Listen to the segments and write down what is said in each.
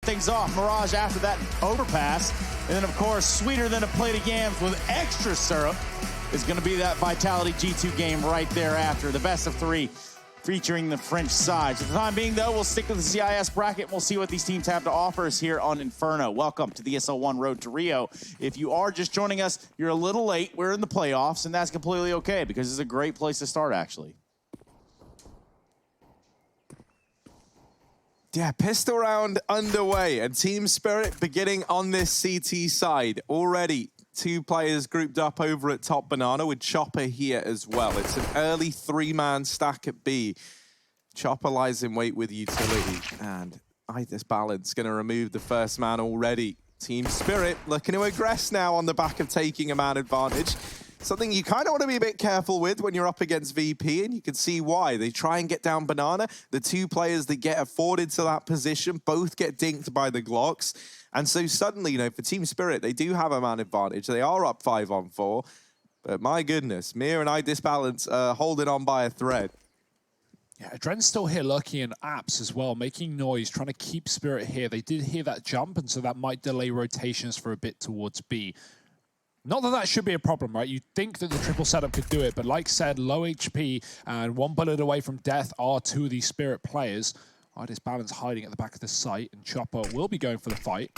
things off. Mirage after that overpass. And then, of course, sweeter than a plate of yams with extra syrup is going to be that Vitality G2 game right thereafter. The best of 3 featuring the French side. For the time being, though, we'll stick with the CIS bracket and we'll see what these teams have to offer us here on Inferno. Welcome to the SL1 Road to Rio. If you are just joining us, you're a little late. We're in the playoffs, and that's completely okay because it's a great place to start, actually. Yeah, pistol round underway and Team Spirit beginning on this CT side. Already 2 players grouped up over at top banana with Chopper here as well. It's an early 3-man stack at B. Chopper lies in wait with utility and this balance going to remove the first man already. Team Spirit looking to aggress now on the back of taking a man advantage. Something you kind of want to be a bit careful with when you're up against VP, and you can see why. They try and get down banana. The 2 players that get afforded to that position both get dinked by the Glocks. And so suddenly, you know, for Team Spirit, they do have a man advantage. They are up 5-on-4. But my goodness, Mir and Disbalance holding on by a thread. Yeah, Adren's still here lurking in apps as well, making noise, trying to keep Spirit here. They did hear that jump, and so that might delay rotations for a bit towards B. Not that that should be a problem, right? You'd think that the triple setup could do it, but like said, low HP and 1 bullet away from death are 2 of these Spirit players. Balance hiding at the back of the site, and Chopper will be going for the fight.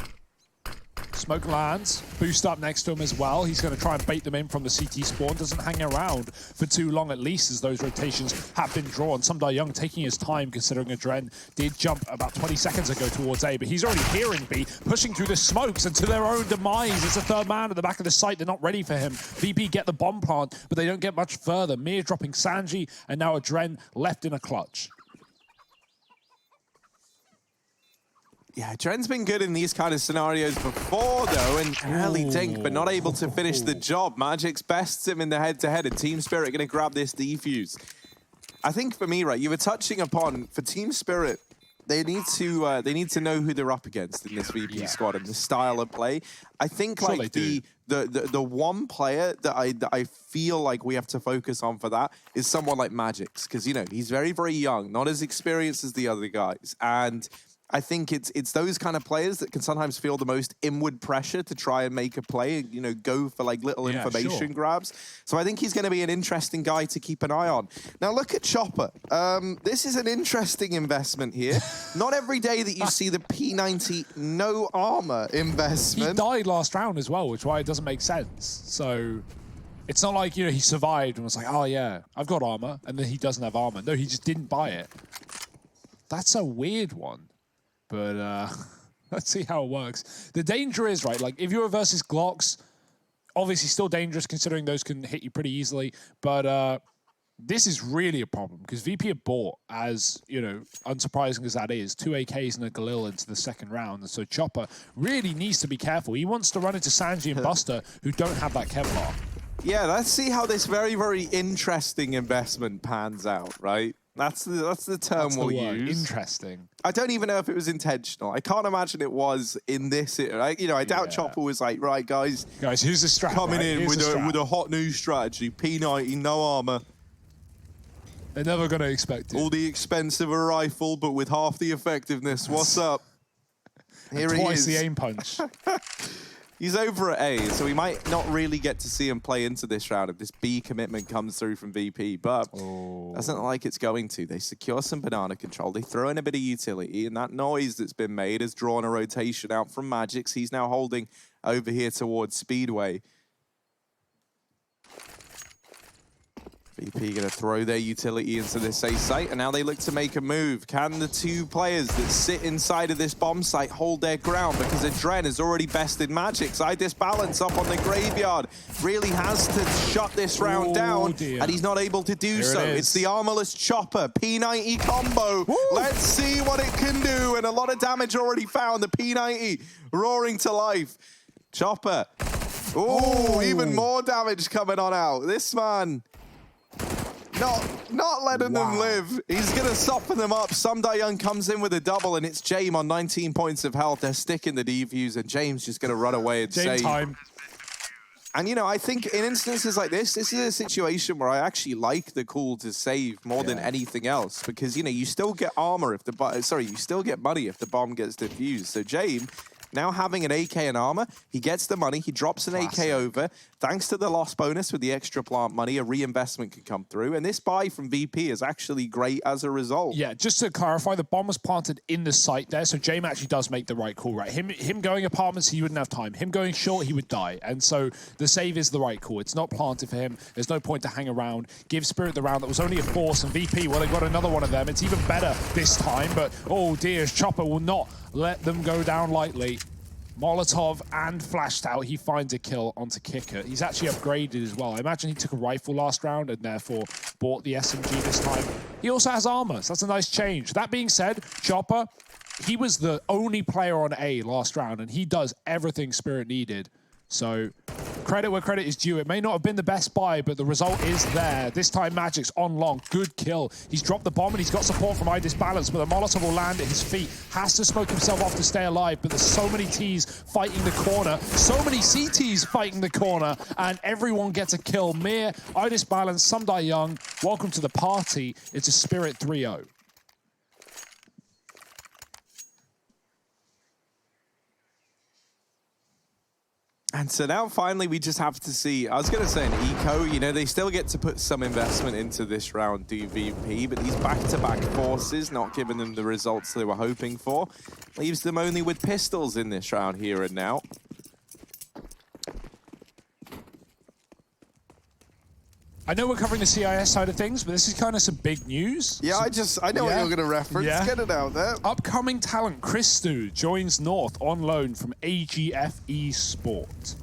Smoke lands, boost up next to him as well. He's going to try and bait them in from the CT spawn. Doesn't hang around for too long, at least, as those rotations have been drawn. Sumdar Young taking his time, considering Adren did jump about 20 seconds ago towards A, but he's already hearing B, pushing through the smokes and to their own demise. It's a 3rd man at the back of the site. They're not ready for him. VP get the bomb plant, but they don't get much further. Mir dropping Sanji, and now Adren left in a clutch. Yeah, Dren's been good in these kind of scenarios before, though, and early dink, but not able to finish the job. Magic's bests him in the head-to-head, and Team Spirit going to grab this defuse. I think for me, right, you were touching upon, for Team Spirit, they need to know who they're up against in this VP squad and the style of play. I think like the one player that I feel like we have to focus on for that is someone like Magic's, because you know he's very, very young, not as experienced as the other guys, and I think it's those kind of players that can sometimes feel the most inward pressure to try and make a play, you know, go for like little information grabs. So I think he's going to be an interesting guy to keep an eye on. Now look at Chopper. This is an interesting investment here. Not every day that you see the P90 no armor investment. He died last round as well, which is why it doesn't make sense. So it's not like, you know, he survived and was like, oh yeah, I've got armor, and then he doesn't have armor. No, he just didn't buy it. That's a weird one. But let's see how it works. The danger is, right, like if you're versus Glocks, obviously still dangerous considering those can hit you pretty easily. But this is really a problem because VP have bought, as, you know, unsurprising as that is, 2 AKs and a Galil into the 2nd round. And so Chopper really needs to be careful. He wants to run into Sanji and Buster, who don't have that Kevlar. Yeah, let's see how this very, very interesting investment pans out, right? That's the term we'll use. Interesting. I don't even know if it was intentional. I can't imagine it was in this. I doubt Chopper was like, right, guys, here's the strat. Coming in with a hot new strategy. P90, no armor. They're never going to expect it. All the expense of a rifle, but with half the effectiveness. What's up? Here he is. Twice the aim punch. He's over at A, so we might not really get to see him play into this round if this B commitment comes through from VP, but doesn't look like it's going to. They secure some banana control. They throw in a bit of utility, and that noise that's been made has drawn a rotation out from Magic's. He's now holding over here towards Speedway. VP going to throw their utility into this A site, and now they look to make a move. Can the 2 players that sit inside of this bomb site hold their ground? Because Adren has already bested Magic's. Disbalance up on the graveyard. Really has to shut this round down, and he's not able to do so. It's the armorless Chopper, P90 combo. Woo! Let's see what it can do, and a lot of damage already found. The P90 roaring to life. Chopper. Oh, even more damage coming on out. This man... Not letting them live. He's going to soften them up. Sumdar Young comes in with a double, and it's James on 19 points of health. They're sticking the defuse, and James just going to run away and say... time. And, you know, I think in instances like this is a situation where I actually like the call to save more than anything else because, you know, you still get armor if you still get money if the bomb gets defused. So Jame, now having an AK and armor, he gets the money, he drops an AK over. Thanks to the loss bonus with the extra plant money, a reinvestment can come through. And this buy from VP is actually great as a result. Yeah, just to clarify, the bomb was planted in the site there, so Jame actually does make the right call, right? Him going apartments, he wouldn't have time. Him going short, he would die. And so the save is the right call. It's not planted for him. There's no point to hang around. Give Spirit the round that was only a force, and VP, well, they got another one of them. It's even better this time, but oh dear, Chopper will not let them go down lightly. Molotov and flashed out. He finds a kill onto Kicker. He's actually upgraded as well. I imagine he took a rifle last round and therefore bought the SMG this time. He also has armor, so that's a nice change. That being said, Chopper, he was the only player on A last round, and he does everything Spirit needed. So credit where credit is due. It may not have been the best buy, but the result is there. This time Magic's on long. Good kill. He's dropped the bomb and he's got support from iDisbalance, but the Molotov will land at his feet. Has to smoke himself off to stay alive, but there's so many Ts fighting the corner, so many CTs fighting the corner, and everyone gets a kill. Mir, iDisbalance, some die young. Welcome to the party. It's a Spirit 3-0. And so now finally we just have to see, I was going to say an eco, you know, they still get to put some investment into this round, do VP, but these back-to-back forces not giving them the results they were hoping for, leaves them only with pistols in this round here and now. I know we're covering the CIS side of things, but this is kind of some big news. Yeah, I know what you're going to reference. Yeah. Get it out there. Upcoming talent Christu joins North on loan from AGF Sport.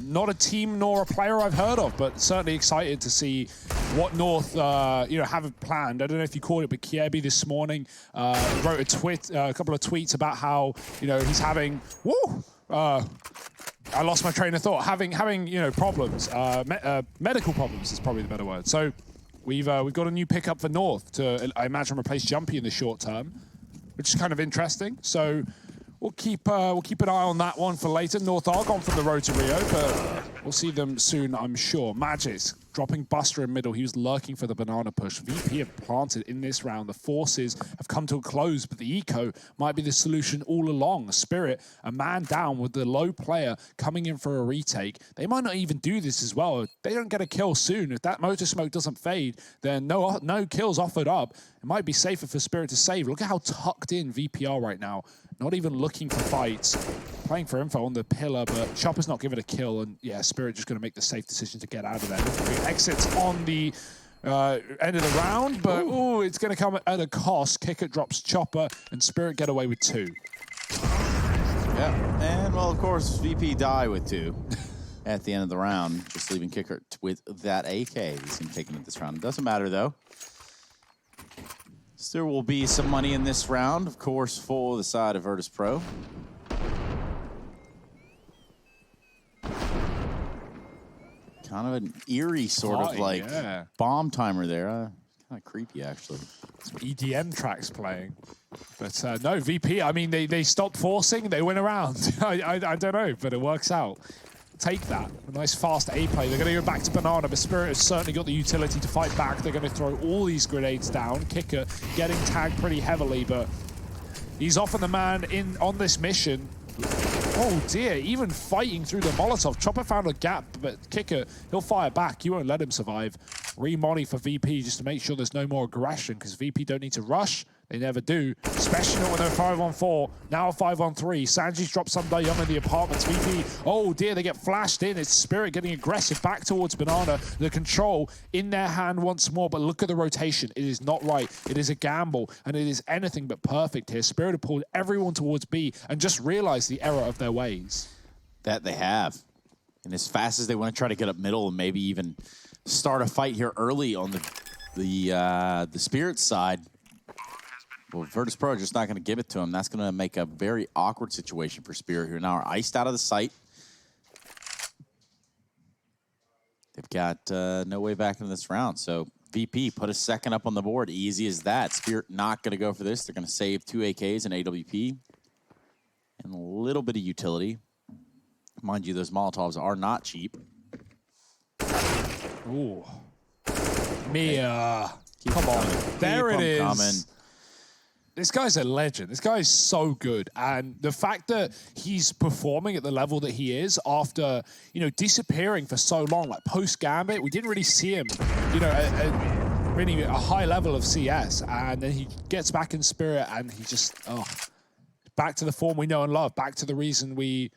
Not a team nor a player I've heard of, but certainly excited to see what North have planned. I don't know if you caught it, but Kiebi this morning wrote a couple of tweets about how he's having I lost my train of thought. Having problems, medical problems is probably the better word. So we've got a new pickup for North to, I imagine, replace Jumpy in the short term, which is kind of interesting. So we'll keep an eye on that one for later. North are gone from the road to Rio, but we'll see them soon, I'm sure. Magis dropping Buster in middle. He was lurking for the banana push. VP have planted in this round. The forces have come to a close, but the eco might be the solution all along. Spirit, a man down with the low player coming in for a retake. They might not even do this as well. They don't get a kill soon. If that motor smoke doesn't fade, then no kills offered up. It might be safer for Spirit to save. Look at how tucked in VP are right now. Not even looking for fights. Playing for info on the pillar, but Chopper's not giving a kill, and yeah, Spirit just going to make the safe decision to get out of there. Exits on the end of the round, but it's going to come at a cost. Kicker drops Chopper, and Spirit get away with 2. Yeah, and well, of course, VP die with 2 at the end of the round, just leaving Kicker with that AK. He's going to take him at this round. It doesn't matter, though. There will be some money in this round, of course, for the side of Virtus Pro. Kind of an eerie sort of like bomb timer there. Kind of creepy, actually. Some EDM tracks playing. But no, VP, I mean, they stopped forcing, they went around. I don't know, but it works out. Take that. A nice fast A play. They're going to go back to Banana, but Spirit has certainly got the utility to fight back. They're going to throw all these grenades down. Kicker getting tagged pretty heavily, but he's often the man on this mission. Oh dear, even fighting through the Molotov. Chopper found a gap, but Kicker, he'll fire back. You won't let him survive. Remoni for VP just to make sure there's no more aggression, because VP don't need to rush. They never do, especially not when they're 5-on-4. Now a 5-on-3. Sanji's dropped some Young in the apartments. VP, oh dear, they get flashed in. It's Spirit getting aggressive back towards Banana. The control in their hand once more, but look at the rotation. It is not right. It is a gamble, and it is anything but perfect here. Spirit have pulled everyone towards B and just realized the error of their ways. That they have. And as fast as they want to try to get up middle and maybe even start a fight here early on the Spirit side, well, Virtus Pro are just not going to give it to him. That's going to make a very awkward situation for Spirit, who now are iced out of the site. They've got no way back into this round. So VP put a second up on the board. Easy as that. Spirit not going to go for this. They're going to save 2 AKs and AWP and a little bit of utility. Mind you, those Molotovs are not cheap. Ooh. Mia. Come on. There it is. Coming. This guy's a legend. This guy is so good. And the fact that he's performing at the level that he is after, you know, disappearing for so long, like post-Gambit, we didn't really see him, you know, at really a high level of CS. And then he gets back in Spirit and he just, back to the form we know and love, back to the reason we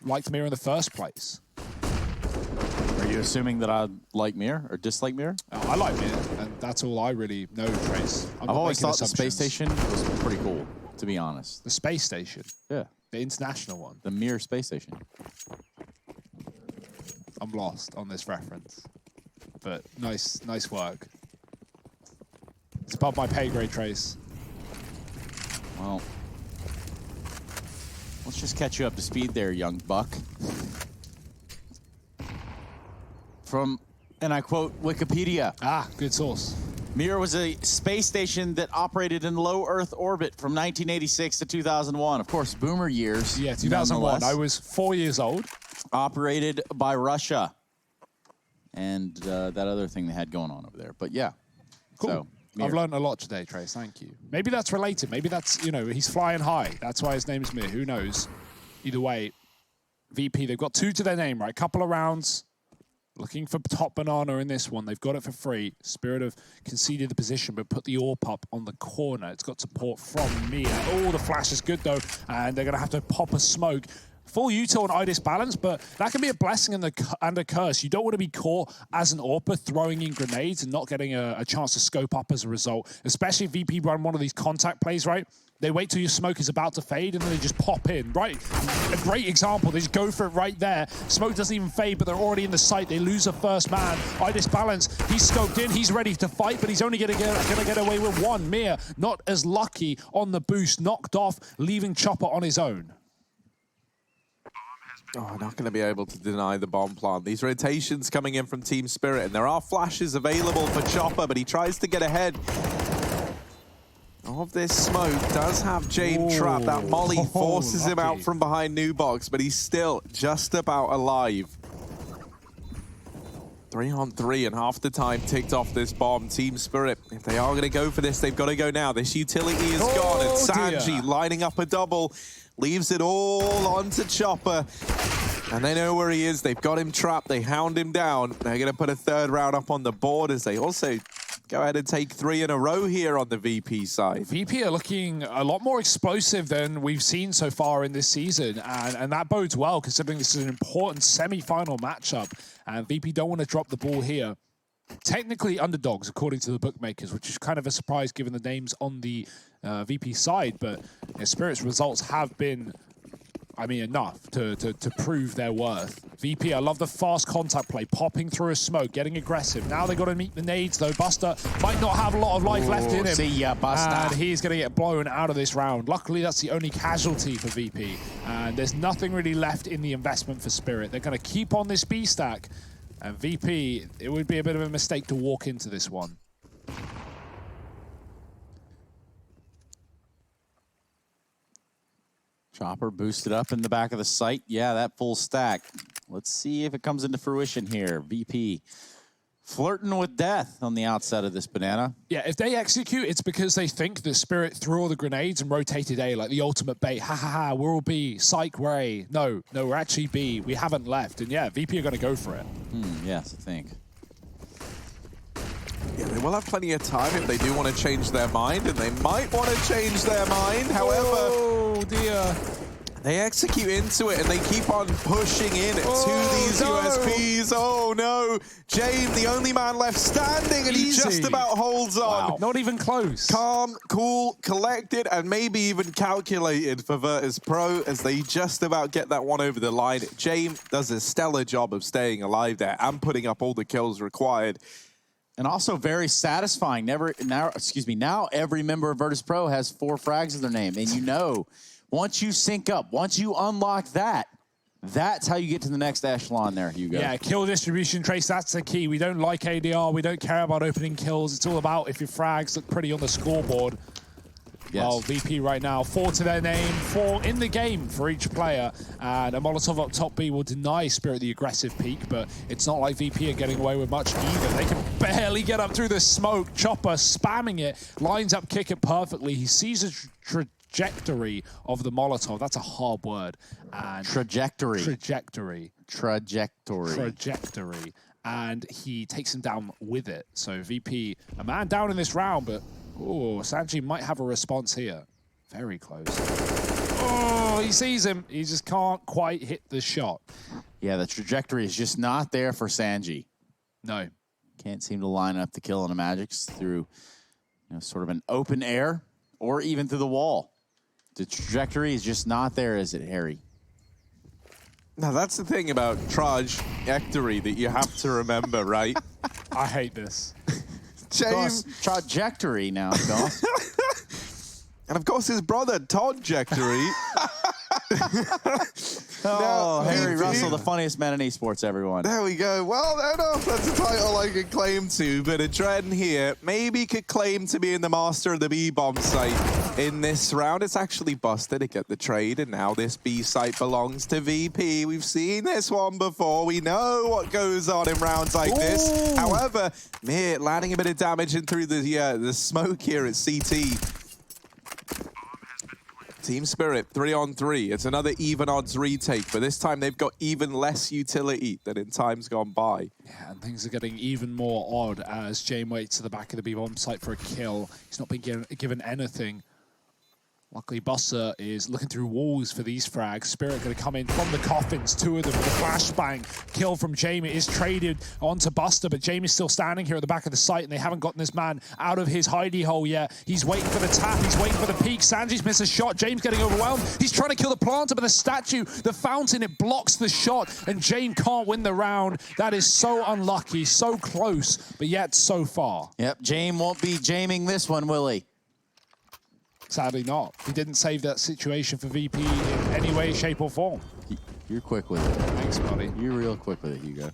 liked Mira in the first place. Are you assuming that I like Mir or dislike Mir? Oh, I like Mir, and that's all I really know, Trace. I've always thought the space station was pretty cool, to be honest. The space station? Yeah. The international one? The Mir space station. I'm lost on this reference, but nice work. It's above my pay grade, Trace. Well, let's just catch you up to speed there, young buck. From, and I quote, Wikipedia. Ah, good source. Mir was a space station that operated in low Earth orbit from 1986 to 2001. Of course, boomer years. Yeah, 2001. I was 4 years old. Operated by Russia. And that other thing they had going on over there. But yeah. Cool. So, Mir. I've learned a lot today, Trace. Thank you. Maybe that's related. Maybe that's, you know, he's flying high. That's why his name's Mir. Who knows? Either way, VP, they've got 2 to their name, right? Couple of rounds. Looking for top banana in this one. They've got it for free. Spirit have conceded the position, but put the AWP up on the corner. It's got support from Mia. Oh, the flash is good, though. And they're going to have to pop a smoke. Full util on IDIS balance, but that can be a blessing and a curse. You don't want to be caught as an AWPer throwing in grenades and not getting a chance to scope up as a result, especially if VP run one of these contact plays, right? They wait till your smoke is about to fade and then they just pop in, right? A great example, they just go for it right there. Smoke doesn't even fade, but they're already in the site. They lose a first man. IDIS balance, he's scoped in, he's ready to fight, but he's only gonna get away with one. Mir, not as lucky on the boost, knocked off, leaving Chopper on his own. Oh, not going to be able to deny the bomb plant. These rotations coming in from Team Spirit, and there are flashes available for Chopper, but he tries to get ahead of this smoke. Does have James trapped. That molly forces him out from behind Nubox, but he's still just about alive. 3-on-3 and half the time ticked off this bomb. Team Spirit, if they are going to go for this, they've got to go now. This utility is gone, and Sanji lining up a double. Leaves it all onto Chopper. And they know where he is. They've got him trapped. They hound him down. They're going to put a 3rd round up on the board as they also go ahead and take 3 in a row here on the VP side. VP are looking a lot more explosive than we've seen so far in this season. And that bodes well, considering this is an important semi-final matchup. And VP don't want to drop the ball here. Technically underdogs, according to the bookmakers, which is kind of a surprise given the names on the VP side. But Spirit's results have been, I mean, enough to prove their worth. VP, I love the fast contact play, popping through a smoke, getting aggressive. Now they got to meet the nades, though. Buster might not have a lot of life left in him. See ya, Buster. And he's going to get blown out of this round. Luckily, that's the only casualty for VP. And there's nothing really left in the investment for Spirit. They're going to keep on this B stack. And VP, it would be a bit of a mistake to walk into this one. Chopper boosted up in the back of the site. Yeah, that full stack. Let's see if it comes into fruition here. VP flirting with death on the outside of this banana. Yeah, if they execute, it's because they think the Spirit threw all the grenades and rotated A, like the ultimate bait. Ha ha ha, we're all B. Psych, we're A. No, we're actually B. We haven't left. And yeah, VP are going to go for it. Yes, I think. Yeah, they will have plenty of time if they do want to change their mind, and they might want to change their mind. However, oh dear. They execute into it, and they keep on pushing in to these USPs. Oh, no. James, the only man left standing, and he just about holds on. Wow. Not even close. Calm, cool, collected, and maybe even calculated for Virtus Pro as they just about get that one over the line. James does a stellar job of staying alive there and putting up all the kills required. And also very satisfying. Now every member of Virtus Pro has 4 frags in their name, and you know, once you sync up, once you unlock that, that's how you get to the next echelon there, Hugo. Yeah, kill distribution, Trace, that's the key. We don't like ADR, we don't care about opening kills. It's all about if your frags look pretty on the scoreboard. Yes. Well, VP right now, 4 to their name, 4 in the game for each player. And a Molotov up top B will deny Spirit the aggressive peek, but it's not like VP are getting away with much either. They can barely get up through the smoke. Chopper spamming it, lines up kick it perfectly. He sees a trajectory of the Molotov. That's a hard word. And Trajectory. And he takes him down with it. So VP, a man down in this round, but Sanji might have a response here. Very close. Oh, he sees him. He just can't quite hit the shot. Yeah, the trajectory is just not there for Sanji. No. Can't seem to line up the kill on the Magics through sort of an open air or even through the wall. The trajectory is just not there, is it, Harry? Now, that's the thing about trajectory that you have to remember, right? I hate this. James. Trajectory now, Goss. And of course, his brother, Todd-jectory. Harry Russell, the funniest man in esports, everyone. There we go. Well, I don't know if that's a title I could claim to, but Adren here maybe could claim to be in the master of the B-bomb site in this round. It's actually busted to get the trade, and now this B site belongs to VP. We've seen this one before. We know what goes on in rounds like this. However, Mir landing a bit of damage in through the smoke here at CT. Team Spirit, 3-on-3. It's another even odds retake, but this time they've got even less utility than in times gone by. Yeah, and things are getting even more odd as Jame waits to the back of the B-bomb site for a kill. He's not been given anything. Luckily, Buster is looking through walls for these frags. Spirit going to come in from the coffins, 2 of them. The flashbang kill from Jamie is traded onto Buster, but Jamie's still standing here at the back of the site, and they haven't gotten this man out of his hidey hole yet. He's waiting for the tap. He's waiting for the peek. Sanji's missed a shot. James getting overwhelmed. He's trying to kill the planter, but the statue, the fountain, it blocks the shot, and James can't win the round. That is so unlucky, so close, but yet so far. Yep, James won't be jaming this one, will he? Sadly not. He didn't save that situation for VP in any way, shape, or form. You're quick with it. Thanks, buddy. You're real quick with it, Hugo.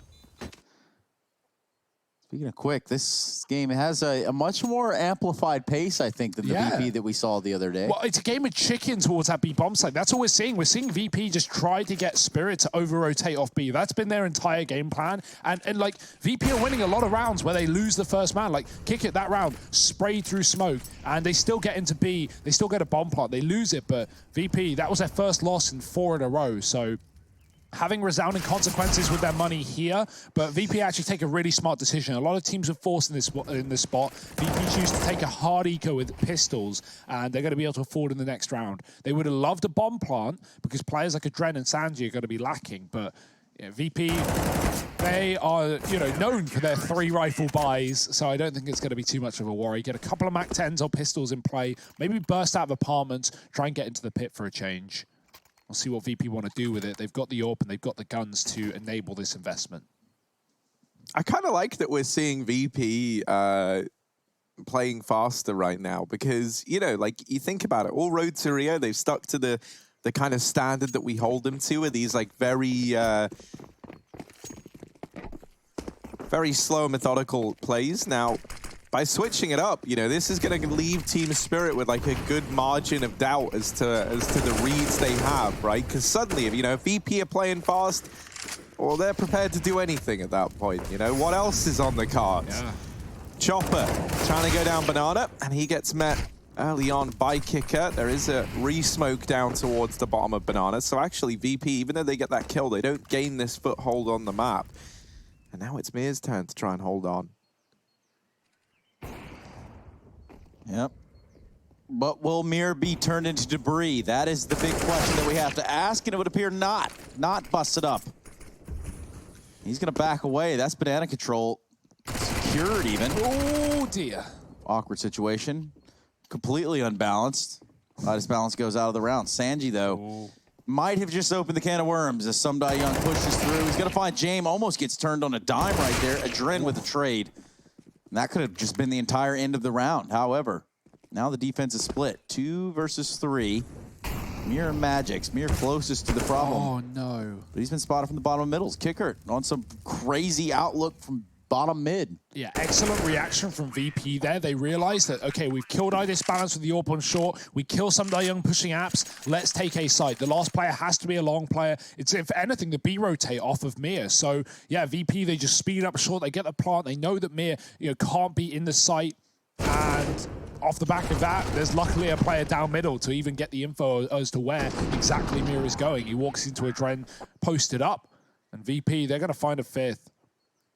Speaking of quick, this game has a much more amplified pace, I think, than the VP that we saw the other day. Well, it's a game of chicken towards that B-bomb site. That's what we're seeing. We're seeing VP just try to get Spirit to over-rotate off B. That's been their entire game plan. And like, VP are winning a lot of rounds where they lose the first man. Like, kick it that round, spray through smoke, and they still get into B. They still get a bomb plant. They lose it, but VP, that was their first loss in 4 in a row. So having resounding consequences with their money here, but VP actually take a really smart decision. A lot of teams are forced in this spot. VP choose to take a hard eco with pistols, and they're going to be able to afford in the next round. They would have loved a bomb plant because players like Adren and Sanji are going to be lacking, but VP, they are known for their 3 rifle buys, so I don't think it's going to be too much of a worry. Get a couple of MAC-10s or pistols in play, maybe burst out of apartments, try and get into the pit for a change. We'll see what VP want to do with it. They've got the AWP and they've got the guns to enable this investment. I kind of like that we're seeing VP playing faster right now because, like you think about it, all road to Rio, they've stuck to the kind of standard that we hold them to, are these like very slow, methodical plays. Now, by switching it up, this is going to leave Team Spirit with like a good margin of doubt as to the reads they have, right? Because suddenly, if VP are playing fast, well, they're prepared to do anything at that point. What else is on the cards? Yeah. Chopper trying to go down Banana, and he gets met early on by Kicker. There is a re-smoke down towards the bottom of Banana. So actually, VP, even though they get that kill, they don't gain this foothold on the map. And now it's Mir's turn to try and hold on. Yep. But will Mir be turned into debris? That is the big question that we have to ask, and it would appear not busted up. He's going to back away. That's banana control. Secured even. Oh, dear. Awkward situation. Completely unbalanced. This balance goes out of the round. Sanji, though, might have just opened the can of worms as some Young pushes through. He's going to find Jame. Almost gets turned on a dime right there. Adren with the trade. And that could have just been the entire end of the round. However, now the defense is split. 2 versus 3. Mir and Magics. Mir closest to the problem. Oh, no. But he's been spotted from the bottom of middles. Kicker on some crazy outlook from bottom mid. Yeah, excellent reaction from VP there. They realized that, okay, we've killed our disbalance with the AWP on short. We kill some of our young pushing apps. Let's take a side. The last player has to be a long player. It's, if anything, the B rotate off of Mir. So, yeah, VP, they just speed up short. They get the plant. They know that Mir, can't be in the site. And off the back of that, there's luckily a player down middle to even get the info as to where exactly Mir is going. He walks into a Dren posted up. And VP, they're going to find a fifth.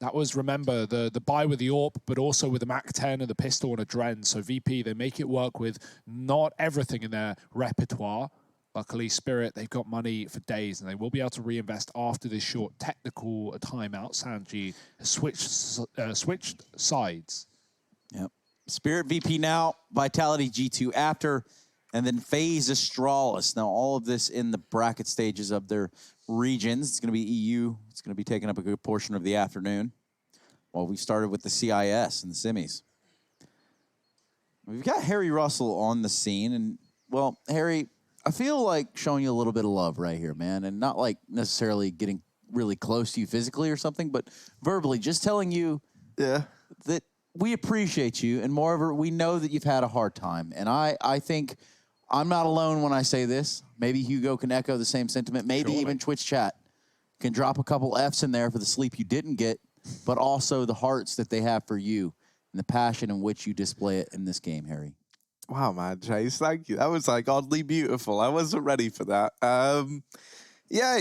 That was, remember, the buy with the AWP, but also with the MAC-10 and the pistol and a Dren. So VP, they make it work with not everything in their repertoire. Luckily, Spirit, they've got money for days, and they will be able to reinvest after this short technical timeout. Sanji has switched sides. Yep. Spirit VP now, Vitality G2 after, and then FaZe Astralis. Now, all of this in the bracket stages of their regions. It's going to be EU. It's going to be taking up a good portion of the afternoon. Well, we started with the CIS and the semis. We've got Harry Russell on the scene. And, well, Harry, I feel like showing you a little bit of love right here, man. And not like necessarily getting really close to you physically or something, but verbally just telling you that we appreciate you. And moreover, we know that you've had a hard time. And I think I'm not alone when I say this. Maybe Hugo can echo the same sentiment. Maybe even Twitch chat can drop a couple Fs in there for the sleep you didn't get, but also the hearts that they have for you and the passion in which you display it in this game, Harry. Wow, man, Chase, thank you. That was like oddly beautiful. I wasn't ready for that. Yeah,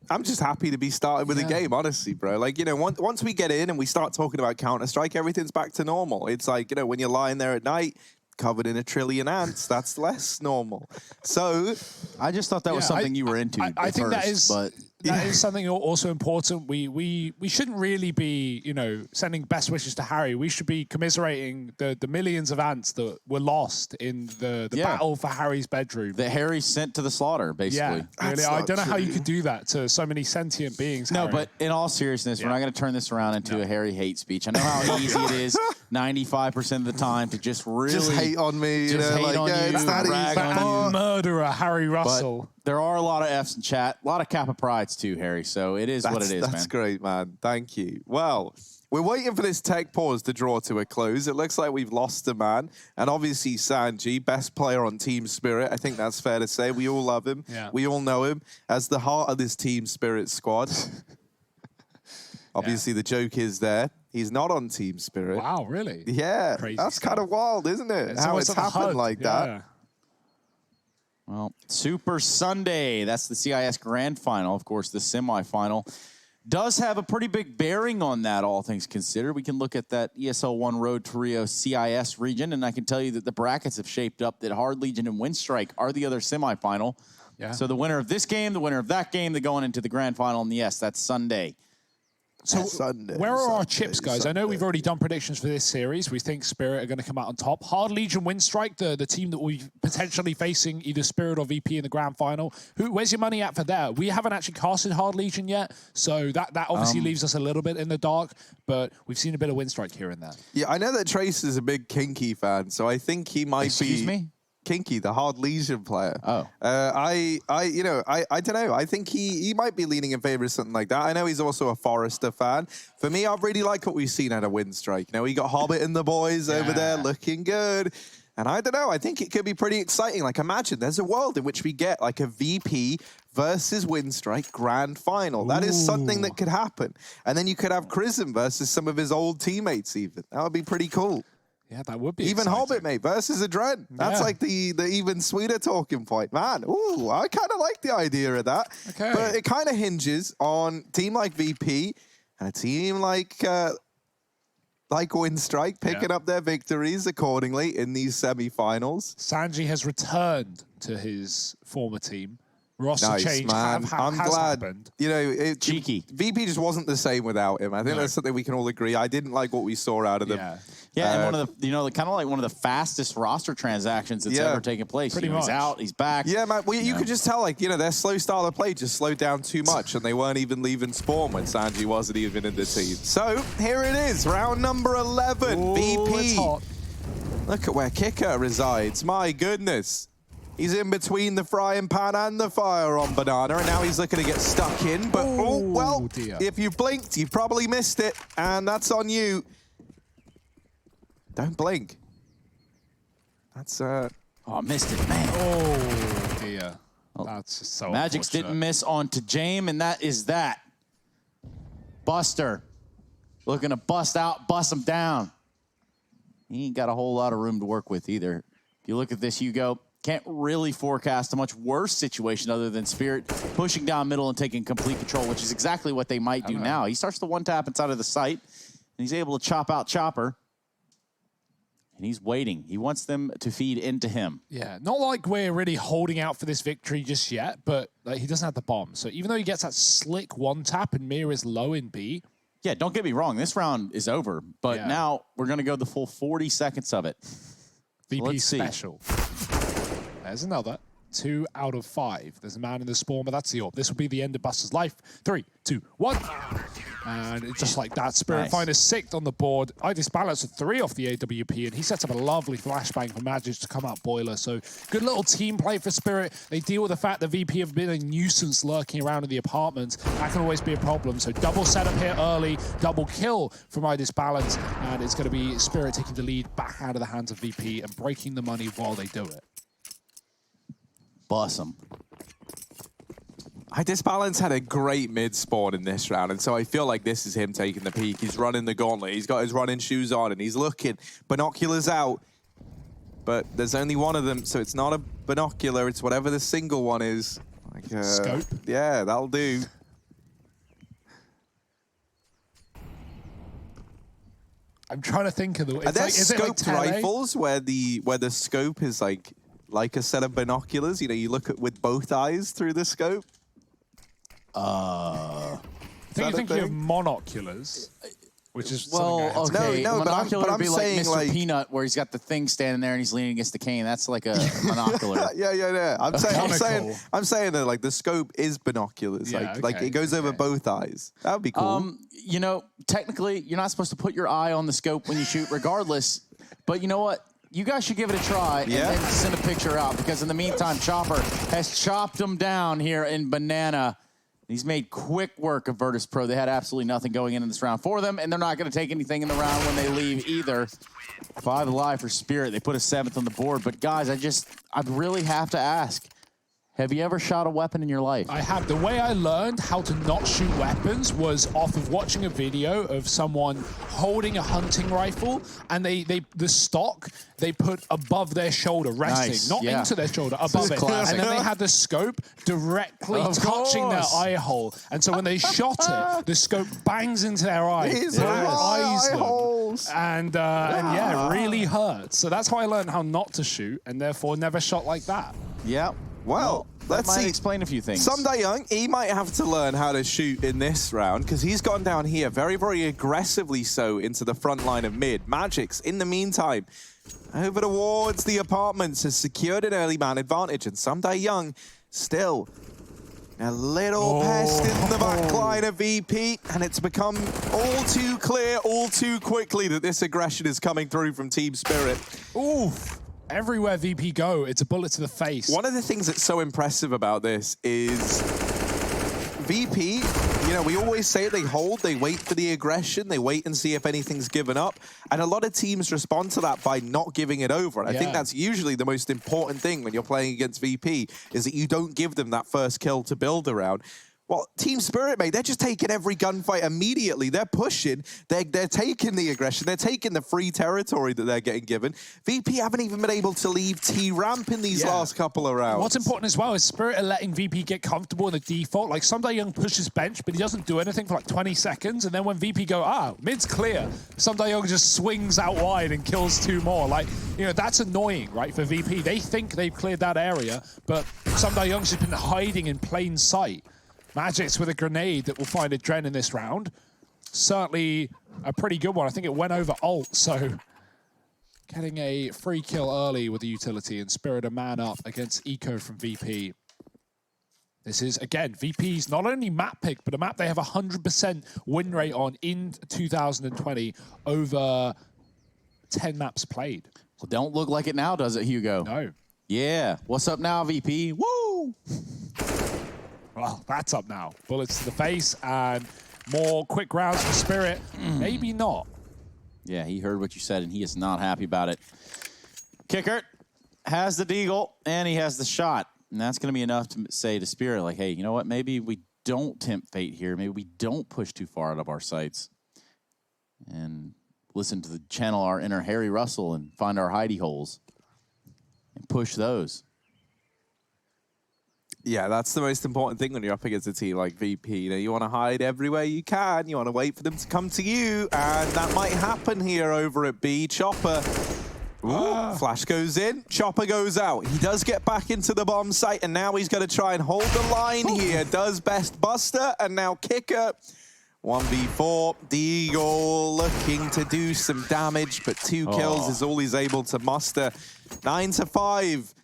I'm just happy to be starting with a game, honestly, bro. Like, once we get in and we start talking about Counter-Strike, everything's back to normal. It's like, when you're lying there at night, covered in a trillion ants, that's less normal. So I just thought that was something you were into. I think first, that is something also important. We shouldn't really be, sending best wishes to Harry. We should be commiserating the millions of ants that were lost in the battle for Harry's bedroom. That Harry sent to the slaughter, basically. Yeah, really. I don't know how you could do that to so many sentient beings, No, Harry. but in all seriousness, we're not going to turn this around into a Harry hate speech. I know how easy it is 95% of the time to just really... Just hate on me. Just hate on you, it's not rag on you. Murderer, Harry Russell. But there are a lot of Fs in chat, a lot of Kappa prides too, Harry. So it is what it is, man. That's great, man. Thank you. Well, we're waiting for this tech pause to draw to a close. It looks like we've lost a man. And obviously, Sanji, best player on Team Spirit. I think that's fair to say. We all love him. Yeah. We all know him as the heart of this Team Spirit squad. Obviously, the joke is there. He's not on Team Spirit. Wow, really? Yeah. Crazy that's kind of wild, isn't it? It's how it's happened like that. Well, Super Sunday, that's the CIS Grand Final. Of course, the semifinal does have a pretty big bearing on that, all things considered. We can look at that ESL 1 Road to Rio CIS region, and I can tell you that the brackets have shaped up that Hard Legion and Windstrike are the other semifinal. Yeah. So the winner of this game, the winner of that game, they're going into the Grand Final, and yes, that's Sunday. So where are our chips, guys? I know we've already done predictions for this series. We think Spirit are going to come out on top. Hard Legion Windstrike, the team that we're potentially facing either Spirit or VP in the grand final. Where's your money at for that? We haven't actually casted Hard Legion yet, so that obviously leaves us a little bit in the dark, but we've seen a bit of Windstrike here and there. Yeah, I know that Trace is a big Kinky fan, so I think he might Excuse me? Kinky, the Hard Legion player. Oh. I don't know. I think he might be leaning in favor of something like that. I know he's also a Forrester fan. For me, I really like what we've seen out of Windstrike. We got Hobbit and the boys over there looking good. And I don't know. I think it could be pretty exciting. Like, imagine there's a world in which we get like a VP versus Windstrike grand final. That is something that could happen. And then you could have Chrism versus some of his old teammates even. That would be pretty cool. Yeah, that would be even exciting. Hobbit, mate, versus a Dren. That's like the even sweeter talking point. Man, I kind of like the idea of that. Okay. But it kind of hinges on a team like VP and a team like Windstrike picking up their victories accordingly in these semifinals. Sanji has returned to his former team. Roster nice, change man. I'm glad. Happened. Cheeky. VP just wasn't the same without him. I think that's something we can all agree. I didn't like what we saw out of them. Yeah, and one of the, kind of like one of the fastest roster transactions that's ever taken place. Pretty much. He's out, he's back. Yeah, man. Well, you could just tell, their slow style of play just slowed down too much, and they weren't even leaving spawn when Sanji wasn't even in the team. So here it is, round number 11. Ooh, VP. it's hot. Look at where Kicker resides. My goodness. He's in between the frying pan and the fire on Banana, and now he's looking to get stuck in. But, oh well, dear. if you blinked, you probably missed it, and that's on you. Don't blink. That's, Oh, missed it, man. Oh, dear. That's so Magic's unfortunate. didn't miss onto James, and that is that. Buster looking to bust him down. He ain't got a whole lot of room to work with either. If you look at this, Hugo, can't really forecast a much worse situation other than Spirit pushing down middle and taking complete control, which is exactly what they might do now. He starts the one-tap inside of the site, and he's able to chop out Chopper. And he's waiting. He wants them to feed into him. Yeah, not like we're really holding out for this victory just yet, but like, he doesn't have the bomb. So even though he gets that slick one-tap and Mir is low in B. Yeah, don't get me wrong. This round is over, but now we're going to go the full 40 seconds of it. VP special. There's another. 2 out of 5. There's a man in the spawn, but that's the orb. This will be the end of Buster's life. 3, 2, 1. And it's just like that. Spirit Finder 6th on the board. I disbalance with 3 off the AWP, and he sets up a lovely flashbang for Magic to come out Boiler. So good little team play for Spirit. They deal with the fact that VP have been a nuisance lurking around in the apartments. That can always be a problem. So double setup here early, double kill from I disbalance, and it's going to be Spirit taking the lead back out of the hands of VP and breaking the money while they do it. Boss him. I Disbalance had a great mid spawn in this round, and so I feel like this is him taking the peak. He's running the gauntlet. He's got his running shoes on, and he's looking. Binoculars out, but there's only one of them, so it's not a binocular. It's whatever the single one is. Like, Scope? Yeah, that'll do. I'm trying to think of the... Are there like, is scoped it like rifles where the scope is like a set of binoculars? You know, you look at with both eyes through the scope. I think you're thinking of monoculars, which is Well, okay. No, but monocular I'm would be like saying, Mr. like- Peanut, where he's got the thing standing there and he's leaning against the cane. That's like a monocular. Yeah. I'm saying that like the scope is binoculars. Yeah, like okay, it goes over both eyes. That would be cool. You know, technically, you're not supposed to put your eye on the scope when you shoot, regardless. But you know what? You guys should give it a try and then send a picture out, because in the meantime, Chopper has chopped him down here in Banana. He's made quick work of Virtus Pro. They had absolutely nothing going in this round for them, and they're not going to take anything in the round when they leave either. 5 alive for Spirit. They put a 7th on the board. But guys, I really have to ask, have you ever shot a weapon in your life? I have. The way I learned how to not shoot weapons was off of watching a video of someone holding a hunting rifle, and the stock they put above their shoulder, resting, not into their shoulder, above it. classic. And then they had the scope directly Of touching their course. eye hole. And so when they shot it, the scope bangs into their eye. His eyes eye them. holes. And yeah, it really hurts. So that's how I learned how not to shoot, and therefore never shot like that. Yeah. Well, let's might see. explain a few things. Someday Young, he might have to learn how to shoot in this round, because he's gone down here very, very aggressively so into the front line of mid. Magic's, in the meantime, over towards the apartments, has secured an early man advantage, and Someday Young still a little pest in the back line of VP, and it's become all too clear, all too quickly that this aggression is coming through from Team Spirit. Oof. Everywhere VP go, it's a bullet to the face. One of the things that's so impressive about this is VP, you know, we always say they hold, they wait for the aggression, they wait and see if anything's given up. And a lot of teams respond to that by not giving it over. And I think that's usually the most important thing when you're playing against VP, is that you don't give them that first kill to build around. Well, Team Spirit, mate, they're just taking every gunfight immediately. They're pushing. They're taking the aggression. They're taking the free territory that they're getting given. VP haven't even been able to leave T-Ramp in these last couple of rounds. What's important as well is Spirit are letting VP get comfortable in the default. Like, Someday Young pushes bench, but he doesn't do anything for like 20 seconds. And then when VP go, mid's clear, Someday Young just swings out wide and kills 2 more. Like, you know, that's annoying, right, for VP. They think they've cleared that area, but Someday Young's just been hiding in plain sight. Magic's with a grenade that will find a Dren in this round. Certainly a pretty good one. I think it went over ult, so getting a free kill early with the utility, and Spirit a man up against Eco from VP. This is, again, VP's not only map pick, but a map they have 100% win rate on in 2020 over 10 maps played. Well, don't look like it now, does it, Hugo? No. Yeah. What's up now, VP? Woo! Well, that's up now. Bullets to the face and more quick rounds for Spirit. Maybe not. Yeah, he heard what you said, and he is not happy about it. Kicker has the deagle, and he has the shot. And that's going to be enough to say to Spirit, like, hey, you know what? Maybe we don't tempt fate here. Maybe we don't push too far out of our sights. And listen to the channel our inner Harry Russell and find our hidey holes and push those. Yeah, that's the most important thing when you're up against a team like VP. You know, you want to hide everywhere you can. You want to wait for them to come to you. And that might happen here over at B. Chopper. Ooh, flash goes in, Chopper goes out. He does get back into the bomb site, and now he's going to try and hold the line here. Does best Buster, and now Kicker. 1v4, Deagle looking to do some damage, but 2 kills is all he's able to muster. 9-5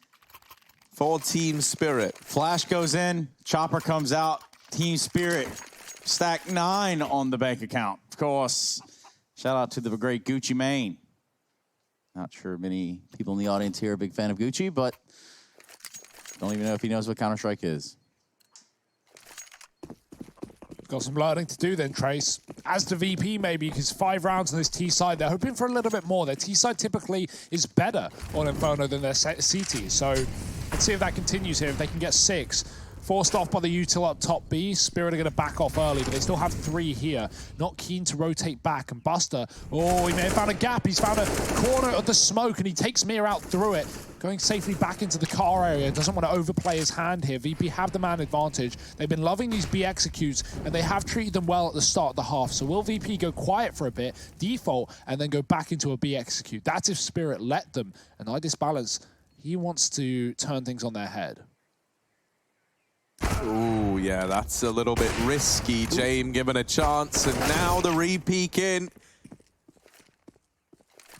for Team Spirit. Flash goes in, Chopper comes out, Team Spirit stack 9 on the bank account. Of course, shout out to the great Gucci Mane. Not sure many people in the audience here are a big fan of Gucci, but don't even know if he knows what Counter-Strike is. Got some learning to do then, Trace. As to VP, maybe, because 5 rounds on this T side, they're hoping for a little bit more. Their T side typically is better on Inferno than their CT, so let's see if that continues here. If they can get 6. Forced off by the util up top B. Spirit are going to back off early, but they still have 3 here. Not keen to rotate back. And Buster, oh, he may have found a gap. He's found a corner of the smoke, and he takes Mir out through it. Going safely back into the car area. Doesn't want to overplay his hand here. VP have the man advantage. They've been loving these B executes, and they have treated them well at the start of the half. So will VP go quiet for a bit, default, and then go back into a B execute? That's if Spirit let them. And iDisbalance, he wants to turn things on their head. Ooh, yeah, that's a little bit risky. Jame given a chance, and now the re-peek in.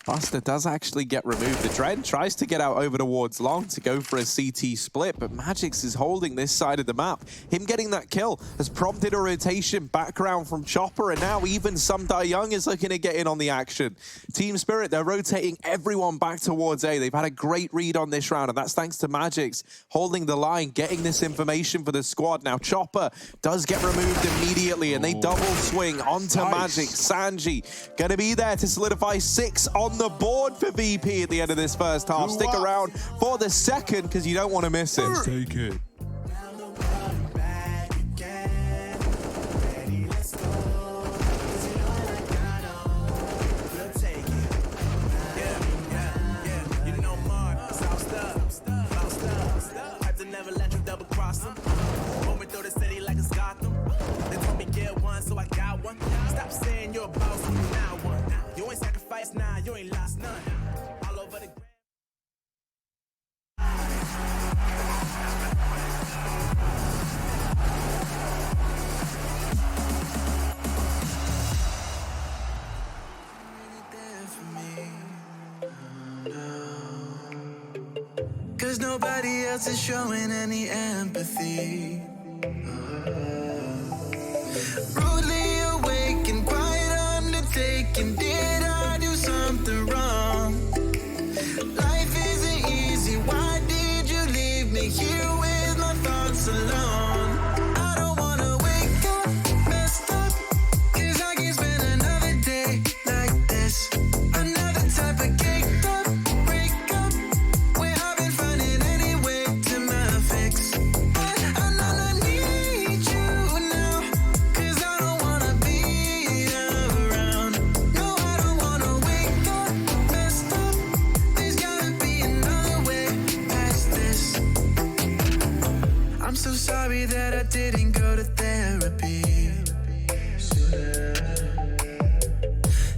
Buster does actually get removed. The Dread tries to get out over towards Long to go for a CT split, but Magix is holding this side of the map. Him getting that kill has prompted a rotation background from Chopper, and now even Sumdai Young is looking to get in on the action. Team Spirit, they're rotating everyone back towards A. They've had a great read on this round, and that's thanks to Magix holding the line, getting this information for the squad. Now Chopper does get removed immediately, and they double swing onto Magix. Sanji gonna be there to solidify 6 on the board for VP at the end of this first half. Stick around for the second because you don't want to miss it. Let's take it. Nah, you ain't lost none. All over the Cause nobody else is showing any empathy. Rudely awake and quiet undertaking. Did I do something wrong? Life isn't easy. Why did you leave me here with my thoughts alone? I don't wanna wake up messed up, cause I can't spend another day like this. Another type of caked up breakup, where I've been finding any way to my fix. But I know I need you now, cause I don't wanna be around. No, I don't wanna wake up messed up. There's gotta be another way past this. I'm so sorry that I didn't go to therapy.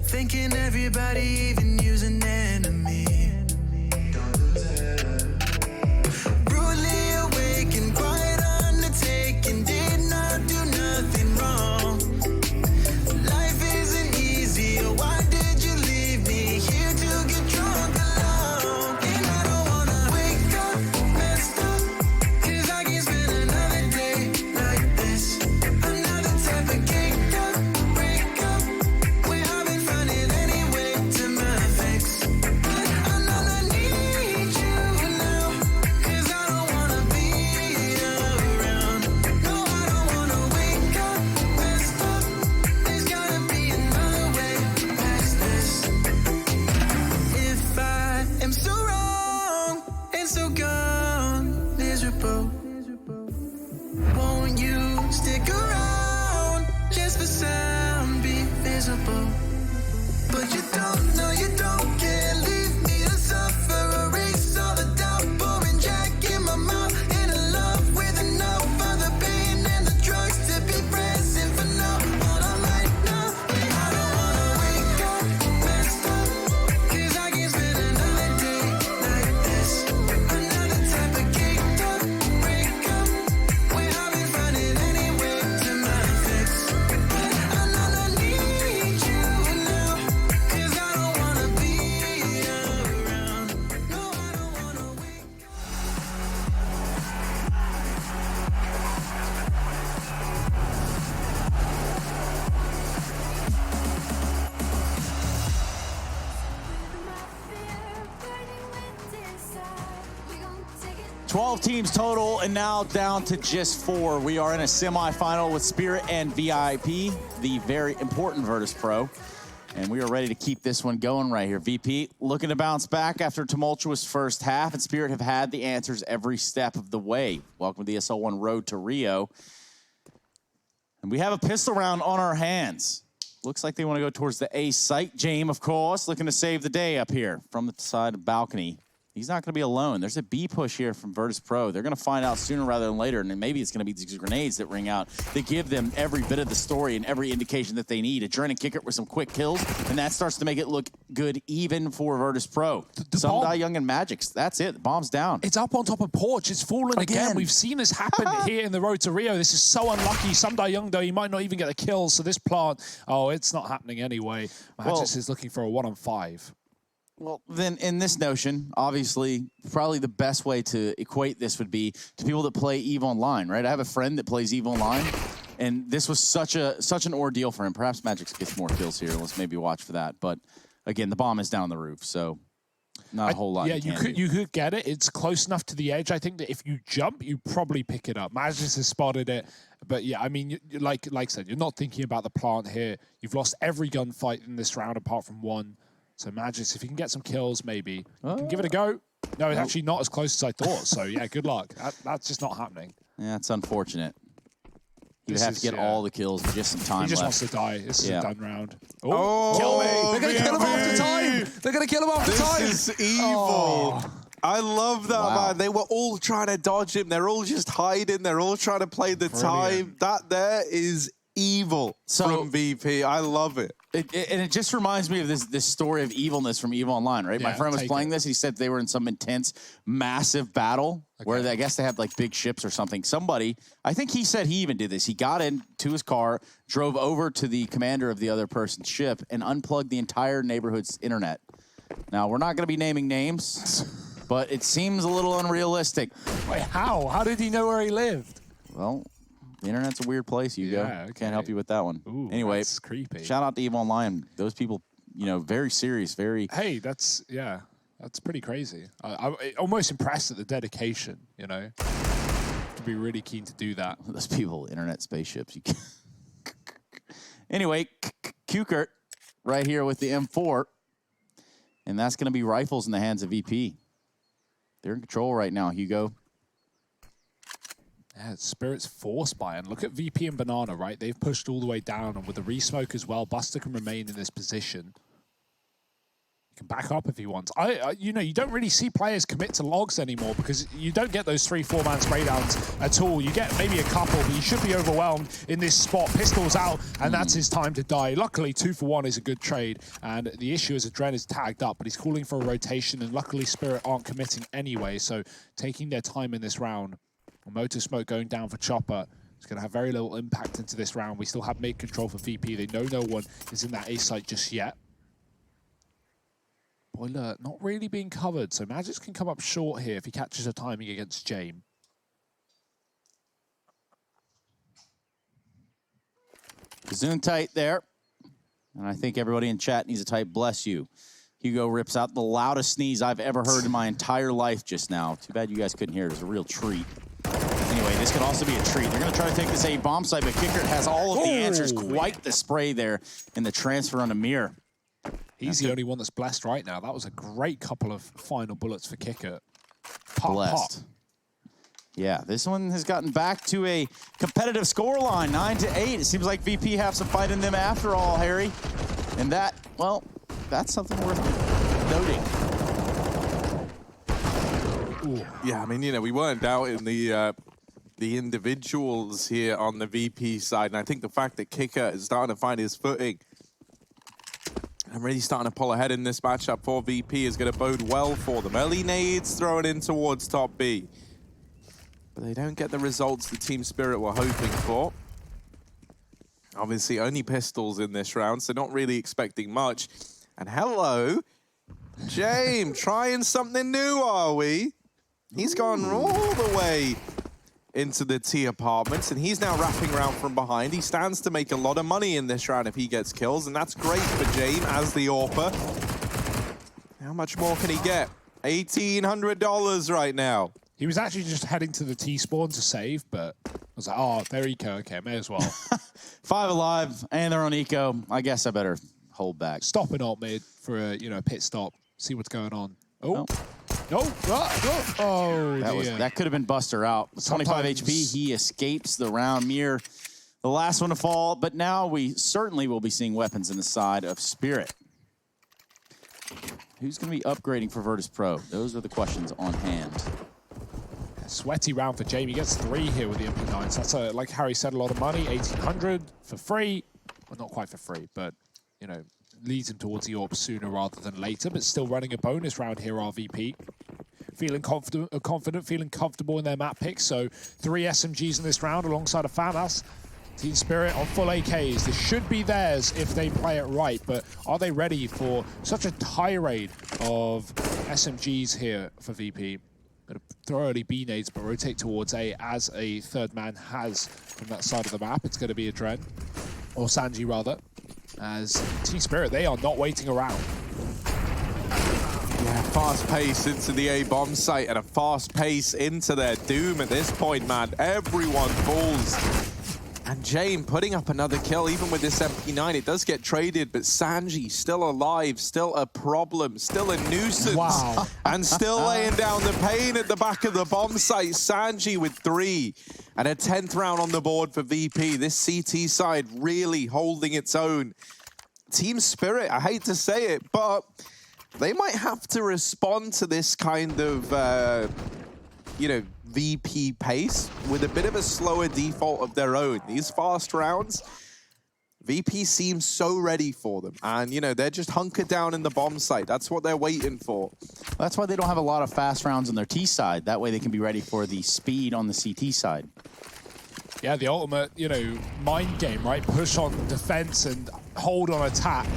Thinking everybody, even you's an enemy. Brutally awake and quiet undertaking. Did not do nothing wrong. Life isn't easy. Why did you leave me here to get drunk alone? And I don't wanna wake up messed up, cause I can't spend another day like this. Another type of caked up breakup, where I've been finding any way to my Won't you stick around just for some be visible? But you don't know, you don't care. Leave me to suffer, erase all the doubt. Pouring Jack in my mouth, in a love with enough of the pain and the drugs to be present for now. All I'm right now, I don't wanna wake up messed up, 'cause I can't spend another day like this. Another type of caked up breakup, where I've been running anyway to my fix. I know I need you now, 'cause I don't wanna be around. No, I don't wanna wake up. 12 teams total, and now down to just 4. We are in a semifinal with Spirit and VIP, the very important Virtus Pro. And we are ready to keep this one going right here. VP looking to bounce back after a tumultuous first half, and Spirit have had the answers every step of the way. Welcome to the SL1 Road to Rio. And we have a pistol round on our hands. Looks like they want to go towards the A site. James, of course, looking to save the day up here from the side of balcony. He's not going to be alone. There's a B push here from Virtus Pro. They're going to find out sooner rather than later, and then maybe it's going to be these grenades that ring out. They give them every bit of the story and every indication that they need. Adrenaline kicker with some quick kills, and that starts to make it look good even for Virtus Pro. Some die young and Magics. That's it. The bomb's down. It's up on top of Porch. It's fallen again. We've seen this happen here in the Road to Rio. This is so unlucky. Some die young, though. He might not even get the kills. So this plant, oh, it's not happening anyway. Magis is looking for a 1-on-5. Well, then in this notion, obviously, probably the best way to equate this would be to people that play EVE Online, right? I have a friend that plays EVE Online, and this was such an ordeal for him. Perhaps Magix gets more kills here. Let's maybe watch for that. But again, the bomb is down the roof, so not a whole lot. Yeah, you could get it. It's close enough to the edge. I think that if you jump, you probably pick it up. Magix has spotted it. But yeah, I mean, like I said, you're not thinking about the plant here. You've lost every gunfight in this round apart from one. So Magis, if you can get some kills, maybe you can give it a go. No, it's actually not as close as I thought. So yeah, good luck. That's just not happening. Yeah, it's unfortunate. You have to get all the kills, just some time left. He just wants to die. This is a done round. Oh, kill me! They're going to kill him after time. They're going to kill him after time. This is evil. I love that, man. They were all trying to dodge him. They're all just hiding. They're all trying to play the time. That there is evil from VP. I love it. And it just reminds me of this story of evilness from EVE Online, right? Yeah, my friend was playing this. He said they were in some intense, massive battle where I guess they have like big ships or something. Somebody, I think he said he even did this. He got into his car, drove over to the commander of the other person's ship, and unplugged the entire neighborhood's internet. Now, we're not going to be naming names, but it seems a little unrealistic. Wait, how? How did he know where he lived? Well, the internet's a weird place, Hugo. Yeah, okay. Can't help you with that one. Ooh, anyway, that's creepy. Shout out to EVE Online. Those people, you know, very serious, very... Hey, that's pretty crazy. I'm almost impressed at the dedication, you know. I'd be really keen to do that. Those people, internet spaceships. Anyway, Kukert right here with the M4. And that's going to be rifles in the hands of VP. They're in control right now, Hugo. Yeah, Spirit's forced by, and look at VP and Banana, right? They've pushed all the way down, and with the resmoke as well, Buster can remain in this position. He can back up if he wants. You know, you don't really see players commit to logs anymore because you don't get those 3-4-man spray downs at all. You get maybe a couple, but you should be overwhelmed in this spot. Pistol's out, and that's his time to die. Luckily, 2 for 1 is a good trade, and the issue is Adren is tagged up, but he's calling for a rotation, and luckily Spirit aren't committing anyway, so taking their time in this round. Motor Smoke going down for Chopper. It's going to have very little impact into this round. We still have mid control for VP. They know no one is in that A site just yet. Boiler not really being covered, so Magix can come up short here if he catches a timing against James. Zoom tight there. And I think everybody in chat needs a type bless you. Hugo rips out the loudest sneeze I've ever heard in my entire life just now. Too bad you guys couldn't hear it. It was a real treat. Anyway, this could also be a treat. They're going to try to take this A bomb site, but Kicker has all of the answers. Quite the spray there in the transfer on Amir. He's the only one that's blessed right now. That was a great couple of final bullets for Kicker. Pop, blessed. pop. Yeah, this one has gotten back to a competitive scoreline, 9-8. It seems like VP have some fight in them after all, Harry. And that, well, that's something worth noting. Ooh. Yeah, I mean, you know, we weren't doubting the individuals here on the VP side, and I think the fact that Kicker is starting to find his footing and really starting to pull ahead in this matchup for VP is going to bode well for them. Early nades thrown in towards top B, but they don't get the results the Team Spirit were hoping for. Obviously, only pistols in this round, so not really expecting much. And hello, James, trying something new, are we? He's gone all the way into the T apartments, and he's now wrapping around from behind. He stands to make a lot of money in this round if he gets kills, and that's great for James as the AWPer. How much more can he get? $1,800 right now. He was actually just heading to the T-spawn to save, but I was like, oh, they're eco. Okay, may as well. 5 alive, and they're on eco. I guess I better hold back. Stop and alt mid for a pit stop. See what's going on. Oh. Oh, that could have been Buster out. 25 HP, he escapes the round. Mir, the last one to fall, but now we certainly will be seeing weapons in the side of Spirit. Who's going to be upgrading for Virtus Pro? Those are the questions on hand. Sweaty round for Jamie. Gets 3 here with the MP9s. That's, like Harry said, a lot of money. 1,800 for free. Well, not quite for free, but, you know, leads him towards the AWP sooner rather than later, but still running a bonus round here, RVP. Feeling confident, feeling comfortable in their map picks. So 3 SMGs in this round alongside a FAMAS. Team Spirit on full AKs. This should be theirs if they play it right, but are they ready for such a tirade of SMGs here for VP? Going to throw early B nades, but rotate towards A as a third man has from that side of the map. It's going to be a Dren, or Sanji rather. As Team Spirit, they are not waiting around. Yeah, fast pace into the A bomb site and a fast pace into their doom at this point, man. Everyone falls. And Jane putting up another kill, even with this MP9. It does get traded, but Sanji still alive, still a problem, still a nuisance. Wow. And still laying down the pain at the back of the bomb site. Sanji with 3 and a 10th round on the board for VP. This CT side really holding its own. Team Spirit, I hate to say it, but they might have to respond to this kind of, you know, VP pace with a bit of a slower default of their own. These fast rounds, VP seems so ready for them. And, you know, they're just hunkered down in the bomb site. That's what they're waiting for. That's why they don't have a lot of fast rounds on their T side. That way they can be ready for the speed on the CT side. Yeah, the ultimate, you know, mind game, right? Push on defense and hold on attack.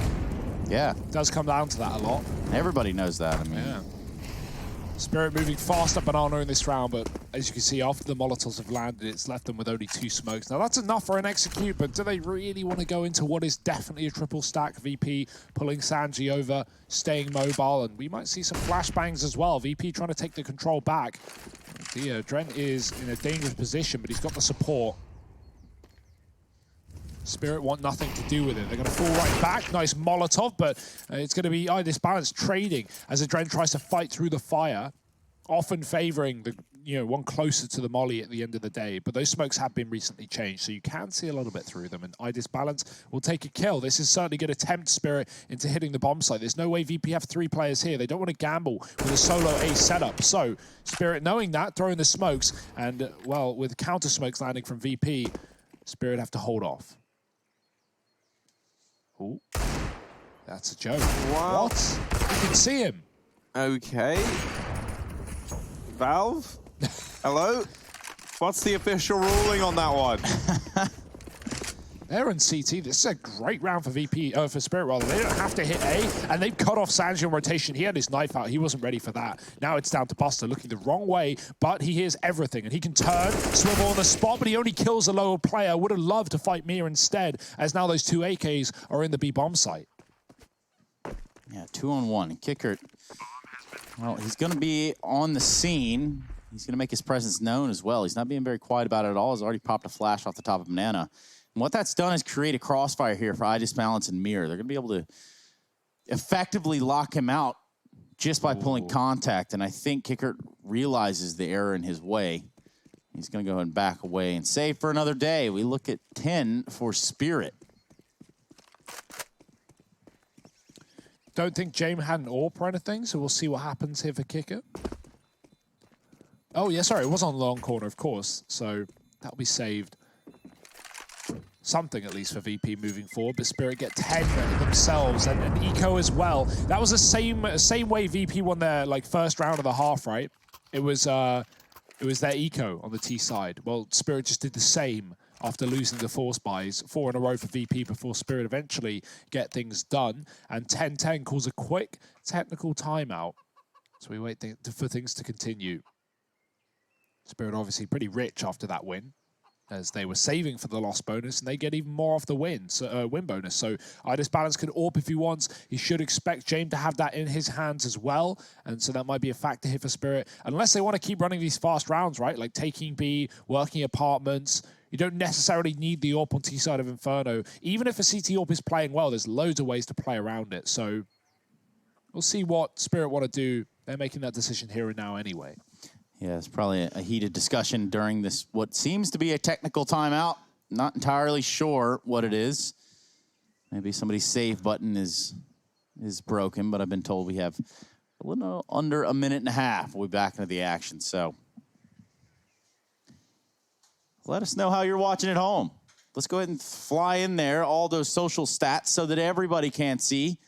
Yeah. It does come down to that a lot. Everybody knows that. I mean, yeah. Spirit moving fast up Banana in this round, but as you can see, after the Molotovs have landed, it's left them with only 2 smokes. Now, that's enough for an execute, but do they really want to go into what is definitely a triple stack? VP pulling Sanji over, staying mobile, and we might see some flashbangs as well. VP trying to take the control back. The Dren is in a dangerous position, but he's got the support. Spirit want nothing to do with it. They're going to fall right back. Nice Molotov, but it's going to be this trading as Adren tries to fight through the fire, often favoring the one closer to the molly at the end of the day. But those smokes have been recently changed, so you can see a little bit through them. And iDisbalance will take a kill. This is certainly going to tempt Spirit into hitting the bomb site. There's no way VP have 3 players here. They don't want to gamble with a solo A setup. So Spirit, knowing that, throwing the smokes, and well, with counter smokes landing from VP, Spirit have to hold off. Ooh, that's a joke. Wow. What? You can see him. Okay. Valve? Hello? What's the official ruling on that one? They're in CT. This is a great round for VP, for Spirit rather. They don't have to hit A, and they've cut off Sanji on rotation. He had his knife out. He wasn't ready for that. Now it's down to Buster, looking the wrong way, but he hears everything, and he can turn, swivel on the spot, but he only kills a lower player. Would have loved to fight Mir instead, as now those 2 AKs are in the B bomb site. Yeah, 2-on-1. Kicker, well, he's going to be on the scene. He's going to make his presence known as well. He's not being very quiet about it at all. He's already popped a flash off the top of Banana. And what that's done is create a crossfire here for iDisbalance and Mir. They're going to be able to effectively lock him out just by pulling contact. And I think Kicker realizes the error in his way. He's going to go ahead and back away and save for another day. We look at 10 for Spirit. Don't think James had an AWP or anything, so we'll see what happens here for Kicker. Oh, yeah, sorry, it was on the long corner, of course, so that'll be saved. Something, at least, for VP moving forward, but Spirit get 10 themselves, and Eco as well. That was the same way VP won their first round of the half, right? It was their Eco on the T side. Well, Spirit just did the same after losing the force buys, 4 in a row for VP before Spirit eventually get things done, and 10-10 calls a quick technical timeout. So we wait for things to continue. Spirit obviously pretty rich after that win, as they were saving for the loss bonus, and they get even more off the win bonus. So Idis Balance can AWP if he wants. He should expect James to have that in his hands as well, and so that might be a factor here for Spirit. Unless they want to keep running these fast rounds, right? Like taking B, working apartments. You don't necessarily need the AWP on T side of Inferno. Even if a CT AWP is playing well, there's loads of ways to play around it. So we'll see what Spirit want to do. They're making that decision here and now anyway. Yeah, it's probably a heated discussion during this, what seems to be a technical timeout. Not entirely sure what it is. Maybe somebody's save button is broken, but I've been told we have a little under a minute and a half. We'll be back into the action, so let us know how you're watching at home. Let's go ahead and fly in there, all those social stats, so that everybody can see.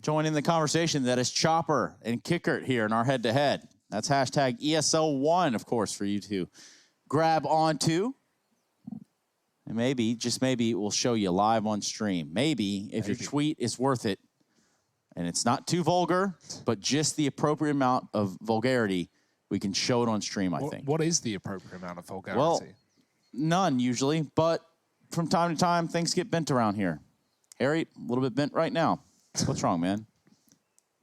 Join in the conversation. That is Chopper and Kickert here in our head-to-head. That's hashtag ESL1, of course, for you to grab onto. And maybe, just maybe, we'll show you live on stream. Maybe, if your tweet is worth it, and it's not too vulgar, but just the appropriate amount of vulgarity, we can show it on stream, I think. What is the appropriate amount of vulgarity? Well, none usually, but from time to time, things get bent around here. Harry, a little bit bent right now. What's wrong, man?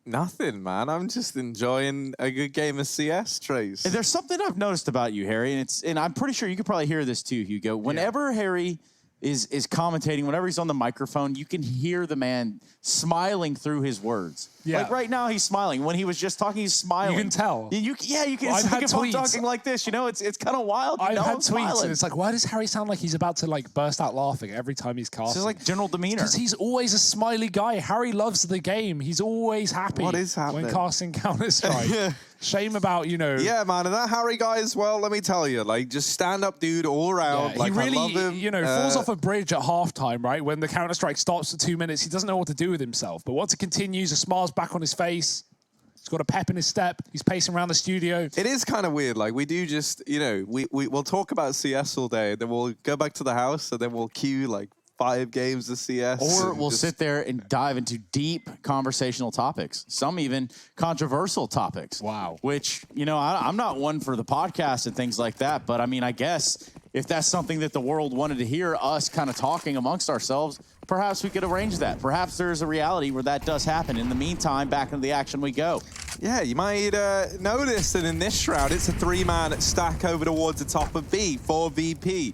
Nothing, man. I'm just enjoying a good game of CS, Trace. There's something I've noticed about you, Harry, and I'm pretty sure you could probably hear this too, Hugo. Whenever Harry is commentating, whenever he's on the microphone, you can hear the man smiling through his words. Yeah. Like right now, he's smiling. When he was just talking, he's smiling. You can tell. You can. Well, It's like if I'm talking like this, it's kind of wild. I've had I'm tweets, smiling. and it's like, why does Harry sound like he's about to burst out laughing every time he's casting? It's like general demeanor. Because he's always a smiley guy. Harry loves the game. He's always happy. What is happening? When casting Counter-Strike. Shame about, Yeah, man, and that Harry guy as well, let me tell you, just stand-up dude all around. Yeah, he really, I love him. Falls off a bridge at halftime, right? When the Counter-Strike stops for 2 minutes, he doesn't know what to do with himself. But once it continues, a smile's back on his face. He's got a pep in his step. He's pacing around the studio. It is kind of weird. We do just, we'll talk about CS all day, then we'll go back to the house, and then we'll queue 5 games of CS. Or we'll sit there and dive into deep conversational topics, some even controversial topics. Wow. Which, I'm not one for the podcast and things like that, but I guess if that's something that the world wanted to hear, us kind of talking amongst ourselves, perhaps we could arrange that. Perhaps there's a reality where that does happen. In the meantime, back into the action we go. Yeah, you might notice that in this round, it's a 3-man stack over towards the top of B for VP.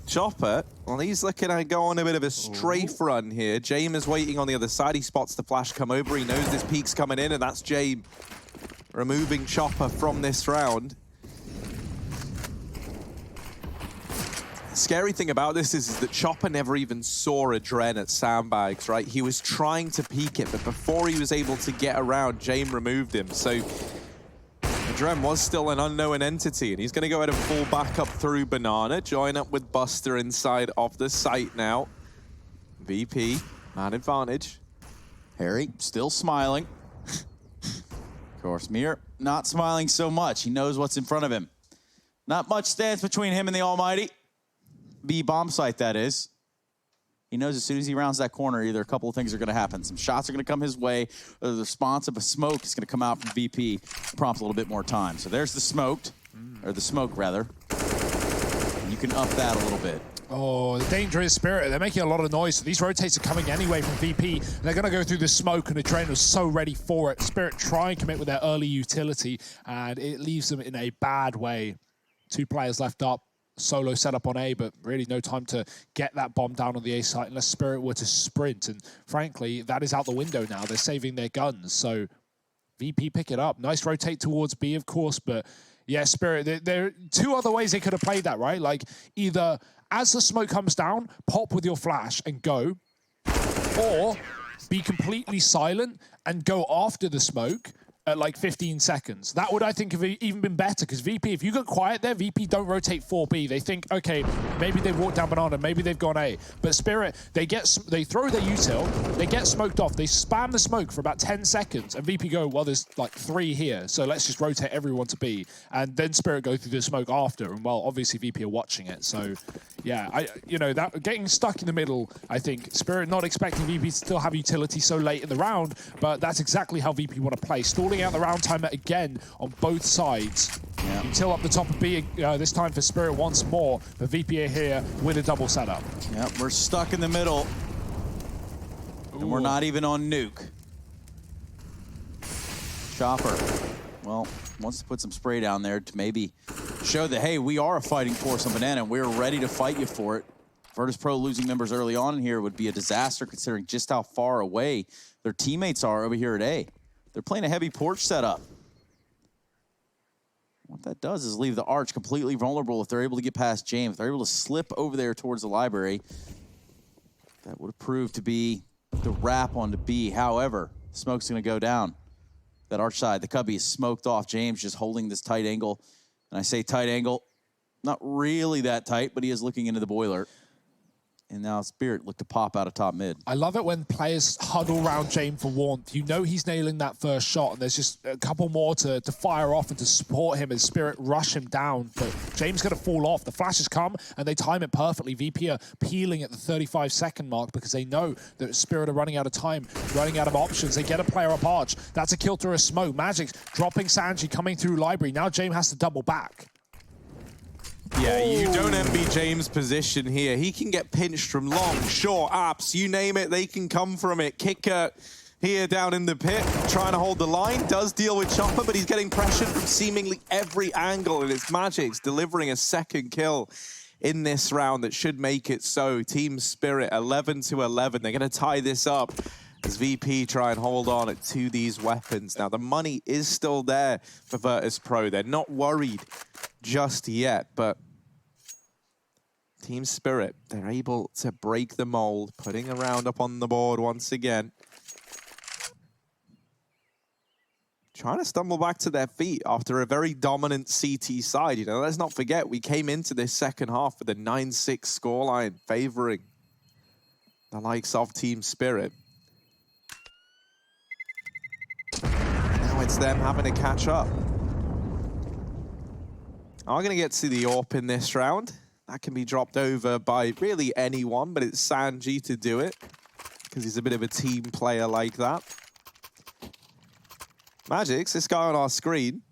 Chopper, well, he's looking to go on a bit of a strafe run here. James is waiting on the other side. He spots the flash come over. He knows this peek's coming in, and that's James removing Chopper from this round. The scary thing about this is that Chopper never even saw a Dren at Sandbags, right? He was trying to peek it, but before he was able to get around, James removed him. So Dren was still an unknown entity, and he's going to go ahead and fall back up through Banana, join up with Buster inside of the site now. VP, man advantage. Harry still smiling. Of course, Mir not smiling so much. He knows what's in front of him. Not much stands between him and the Almighty. B bomb site, that is. He knows as soon as he rounds that corner, either a couple of things are going to happen. Some shots are going to come his way, or the response of a smoke is going to come out from VP, prompt a little bit more time. So there's the smoked, or the smoke, rather. And you can up that a little bit. Oh, the dangerous Spirit. They're making a lot of noise. So these rotates are coming anyway from VP. They're going to go through the smoke, and the Adrenaline was so ready for it. Spirit try and commit with their early utility, and it leaves them in a bad way. 2 players left up. Solo set up on A, but really no time to get that bomb down on the A site unless Spirit were to sprint. And frankly, that is out the window now. They're saving their guns. So VP pick it up. Nice rotate towards B, of course, but Yeah, Spirit, there are two other ways they could have played that, right? Like, either as the smoke comes down, pop with your flash and go, or be completely silent and go after the smoke at like 15 seconds. That would, I think, have even been better, because VP, if you get quiet there, VP don't rotate 4B. They think, okay, maybe they've walked down banana, maybe they've gone A. But Spirit, they throw their util, they get smoked off, they spam the smoke for about 10 seconds, and VP go, well, there's like 3 here, so let's just rotate everyone to B. And then Spirit go through the smoke after, and well, obviously VP are watching it, so yeah, that getting stuck in the middle, I think, Spirit not expecting VP to still have utility so late in the round, but that's exactly how VP want to play. Stalling out the round timer again on both sides. Yeah. Until up the top of B, this time for Spirit once more, but VP are here with a double setup. Yep, we're stuck in the middle. Ooh. And we're not even on nuke. Chopper, well, wants to put some spray down there to maybe show that, hey, we are a fighting force on Banana, and we're ready to fight you for it. Virtus Pro losing members early on in here would be a disaster, considering just how far away their teammates are over here at A. They're playing a heavy porch setup. What that does is leave the Arch completely vulnerable if they're able to get past James. If they're able to slip over there towards the library. That would have proved to be the wrap onto B. However, smoke's going to go down. That Arch side, the Cubby is smoked off. James just holding this tight angle. And I say tight angle, not really that tight, but he is looking into the boiler. And now Spirit look to pop out of top mid. I love it when players huddle around James for warmth. You know he's nailing that first shot, and there's just a couple more to fire off and to support him as Spirit rush him down. But James going to fall off. The flashes come, and they time it perfectly. VP are peeling at the 35-second mark because they know that Spirit are running out of time, running out of options. They get a player up Arch. That's a kill through a smoke. Magic's dropping Sanji, coming through library. Now James has to double back. Yeah, you don't envy James' position here. He can get pinched from long, short, apps, you name it, they can come from it. Kicker here down in the pit, trying to hold the line, does deal with Chopper, but he's getting pressured from seemingly every angle, and it's Magic's delivering a second kill in this round that should make it so. Team Spirit 11-11. They're going to tie this up as VP try and hold on to these weapons. Now, the money is still there for Virtus Pro. They're not worried just yet, but Team Spirit, they're able to break the mold, putting a round up on the board once again. Trying to stumble back to their feet after a very dominant CT side. You know, let's not forget, we came into this second half with a 9-6 scoreline favoring the likes of Team Spirit. Now it's them having to catch up. I'm going to get to the AWP in this round. That can be dropped over by really anyone, but it's Sanji to do it because he's a bit of a team player like that. Magic's, this guy on our screen,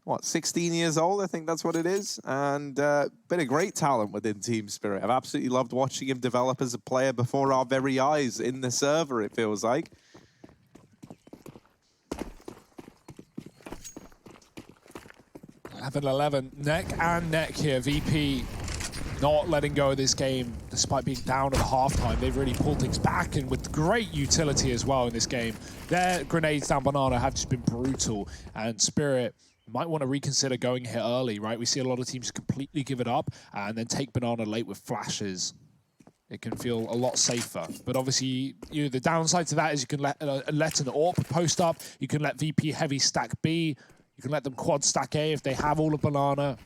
what, 16 years old? I think that's what it is. And been a great talent within Team Spirit. I've absolutely loved watching him develop as a player before our very eyes in the server, it feels like. 11-11, neck and neck here. VP not letting go of this game despite being down at halftime. They've really pulled things back, and with great utility as well in this game. Their grenades down banana have just been brutal, and Spirit might want to reconsider going here early, right? We see a lot of teams completely give it up and then take banana late with flashes. It can feel a lot safer. But obviously, the downside to that is you can let an AWP post up. You can let VP heavy stack B. You can let them quad stack A if they have all of banana.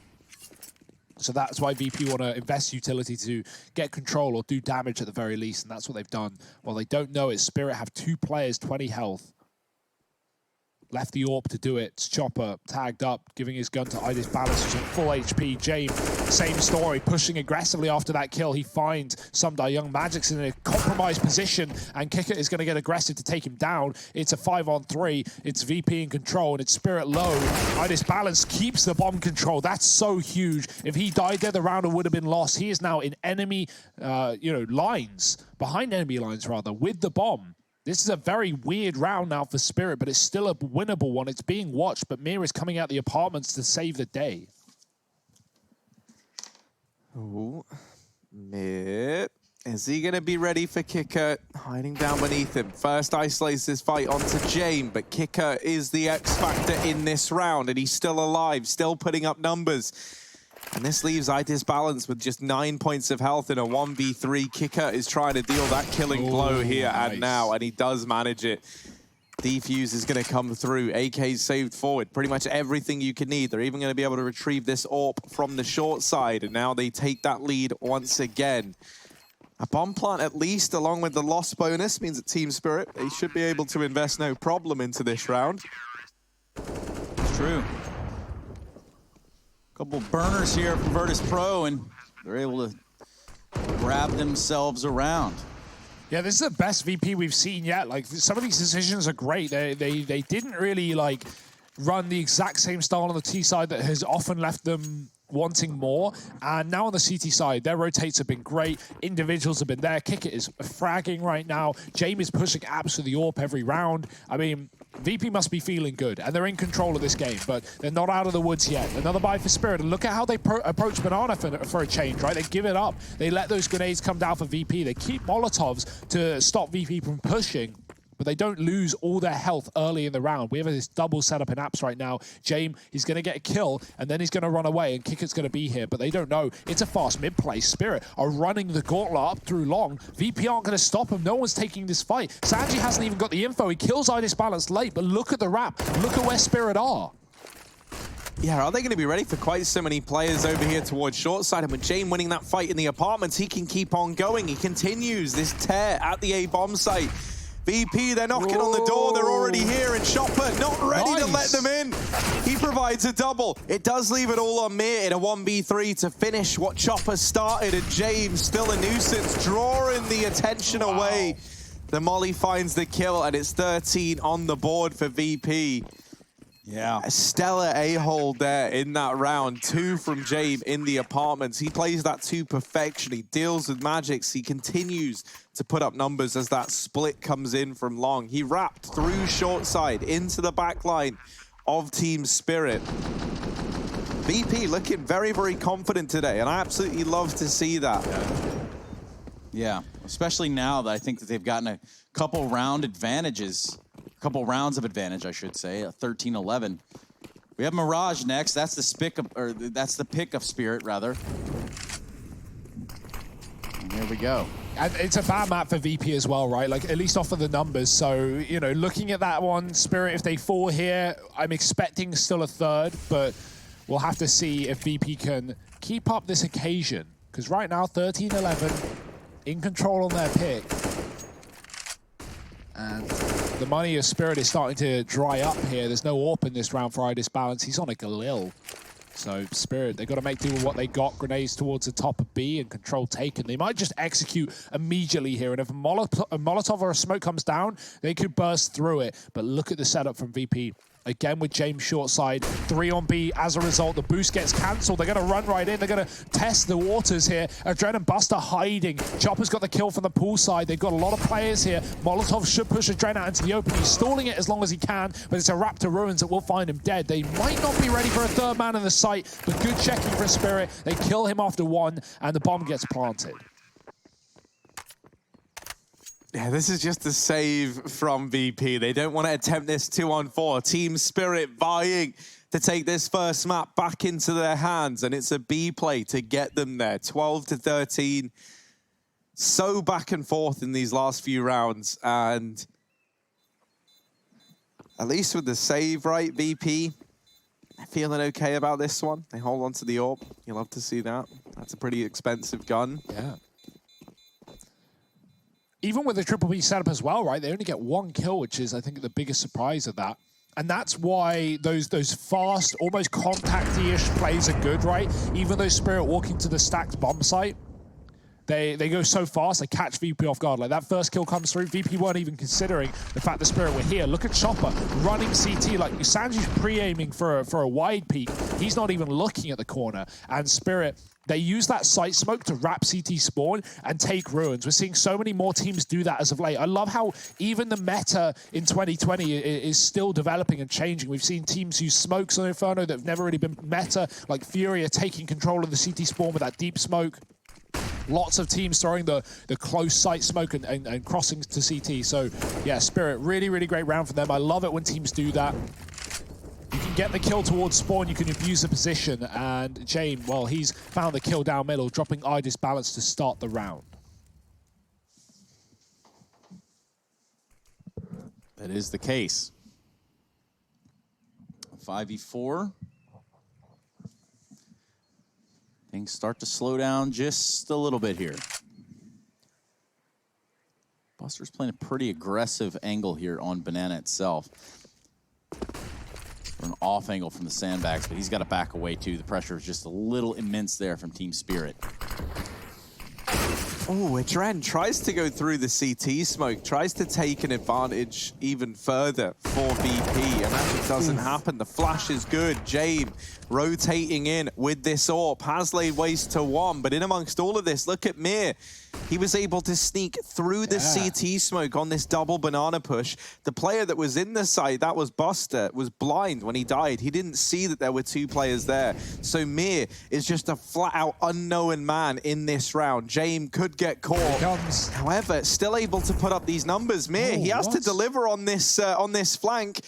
So that's why VP want to invest utility to get control or do damage at the very least, and that's what they've done. Well, they don't know it. Spirit have 2 players, 20 health. Left the AWP to do it. It's Chopper tagged up, giving his gun to Idis Balance, who's at full HP. James, same story, pushing aggressively after that kill. He finds Sumdai Young. Magic's in a compromised position, and Kicker is going to get aggressive to take him down. It's a 5-on-3. It's VP in control, and it's Spirit low. Idis Balance keeps the bomb control. That's so huge. If he died there, the round would have been lost. He is now in enemy, lines, behind enemy lines rather, with the bomb. This is a very weird round now for Spirit, but it's still a winnable one. It's being watched, but Mira is coming out the apartments to save the day. Ooh, mid. Is he going to be ready for Kicker hiding down beneath him? First isolates this fight onto James, but Kicker is the X factor in this round, and he's still alive, still putting up numbers. And this leaves iDisbalance with just 9 points of health in a 1v3. Kicker is trying to deal that killing blow here and now, and he does manage it. Defuse is going to come through. AK's saved forward. Pretty much everything you can need. They're even going to be able to retrieve this AWP from the short side, and now they take that lead once again. A bomb plant, at least, along with the loss bonus, means that Team Spirit, they should be able to invest no problem into this round. It's true. Couple burners here from Virtus Pro, and they're able to grab themselves around. Yeah, this is the best VP we've seen yet. Like, some of these decisions are great. They didn't really, like, run the exact same style on the T side that has often left them wanting more. And now on the CT side, their rotates have been great. Individuals have been there. Kicker is fragging right now. James is pushing apps for the AWP every round. I mean, VP must be feeling good, and they're in control of this game, but they're not out of the woods yet. Another buy for Spirit, and look at how they approach Banana for a change, right? They give it up. They let those grenades come down for VP. They keep Molotovs to stop VP from pushing, but they don't lose all their health early in the round. We have this double setup in apps right now. James, he's going to get a kill, and then he's going to run away, and Kicker's going to be here, but they don't know. It's a fast mid-play. Spirit are running the gauntlet up through long. VP aren't going to stop him. No one's taking this fight. Sanji hasn't even got the info. He kills iDisbalance late, but look at the wrap. Look at where Spirit are. Yeah, are they going to be ready for quite so many players over here towards short side? And with James winning that fight in the apartments, he can keep on going. He continues this tear at the A-bomb site. VP, they're knocking on the door. They're already here, and Chopper not ready to let them in. He provides a double. It does leave it all on Mir in a 1v3 to finish what Chopper started, and James still a nuisance, drawing the attention away. The Molly finds the kill, and it's 13 on the board for VP. Yeah. A stellar A-hold there in that round. 2 from James in the apartments. He plays that to perfection. He deals with magics. He continues to put up numbers as that split comes in from long. He wrapped through short side into the back line of Team Spirit. VP looking very, very confident today, and I absolutely love to see that. Yeah, especially now that I think that they've gotten a couple round advantages. A couple rounds of advantage, I should say, a 13-11. We have Mirage next. That's the pick of Spirit, rather. And here we go. And it's a bad map for VP as well, right? Like, at least off of the numbers. So, you know, looking at that one, Spirit, if they fall here, I'm expecting still a third, but we'll have to see if VP can keep up this occasion. Because right now, 13-11, in control on their pick. And the money of Spirit is starting to dry up here. There's no AWP in this round for iDisbalance. He's on a Galil. So Spirit, they've got to make do with what they got. Grenades towards the top of B and control taken. They might just execute immediately here. And if a Molotov or a smoke comes down, they could burst through it. But look at the setup from VP. Again with James short side, 3 on B. As a result, the boost gets cancelled. They're going to run right in. They're going to test the waters here. Adren and Buster hiding. Chopper's got the kill from the pool side. They've got a lot of players here. Molotov should push Adren out into the open. He's stalling it as long as he can, but it's a Raptor Ruins that will find him dead. They might not be ready for a third man in the site, but good checking for Spirit. They kill him after 1, and the bomb gets planted. Yeah, this is just a save from VP. They don't want to attempt this 2-on-4. Team Spirit vying to take this first map back into their hands, and it's a B play to get them there. 12-13. So back and forth in these last few rounds, and at least with the save, right, VP, feeling okay about this one. They hold on to the AWP. You'll love to see that. That's a pretty expensive gun. Yeah. Even with the Triple B setup as well, right? They only get 1 kill, which is, I think, the biggest surprise of that. And that's why those fast, almost contact-y-ish plays are good, right? Even though Spirit walking to the stacked bomb site, they go so fast, they catch VP off guard. Like, that first kill comes through, VP weren't even considering the fact that Spirit were here. Look at Chopper running CT. Like, Sanji's pre-aiming for a wide peek. He's not even looking at the corner. And Spirit, they use that site smoke to wrap CT spawn and take ruins. We're seeing so many more teams do that as of late. I love how even the meta in 2020 is still developing and changing. We've seen teams use smokes on Inferno that have never really been meta, like Fury are taking control of the CT spawn with that deep smoke. Lots of teams throwing the close sight smoke and crossing to CT. So, yeah, Spirit, really, really great round for them. I love it when teams do that. You can get the kill towards spawn, you can abuse the position, and James, well, he's found the kill down middle, dropping Idis balance to start the round. That is the case. 5v4. Things start to slow down just a little bit here. Buster's playing a pretty aggressive angle here on Banana itself. An off angle from the sandbags, but he's got to back away too. The pressure is just a little immense there from Team Spirit. Oh, Adren tries to go through the CT smoke, tries to take an advantage even further for VP, and that just doesn't happen. The flash is good. Jame rotating in with this AWP, has laid waste to one, but in amongst all of this, look at Mir. He was able to sneak through the CT smoke on this double banana push. The player that was in the site, that was Buster, was blind when he died. He didn't see that there were two players there. So Mir is just a flat-out unknown man in this round. Jame could get caught. However, still able to put up these numbers. Mir, he has to deliver on this flank.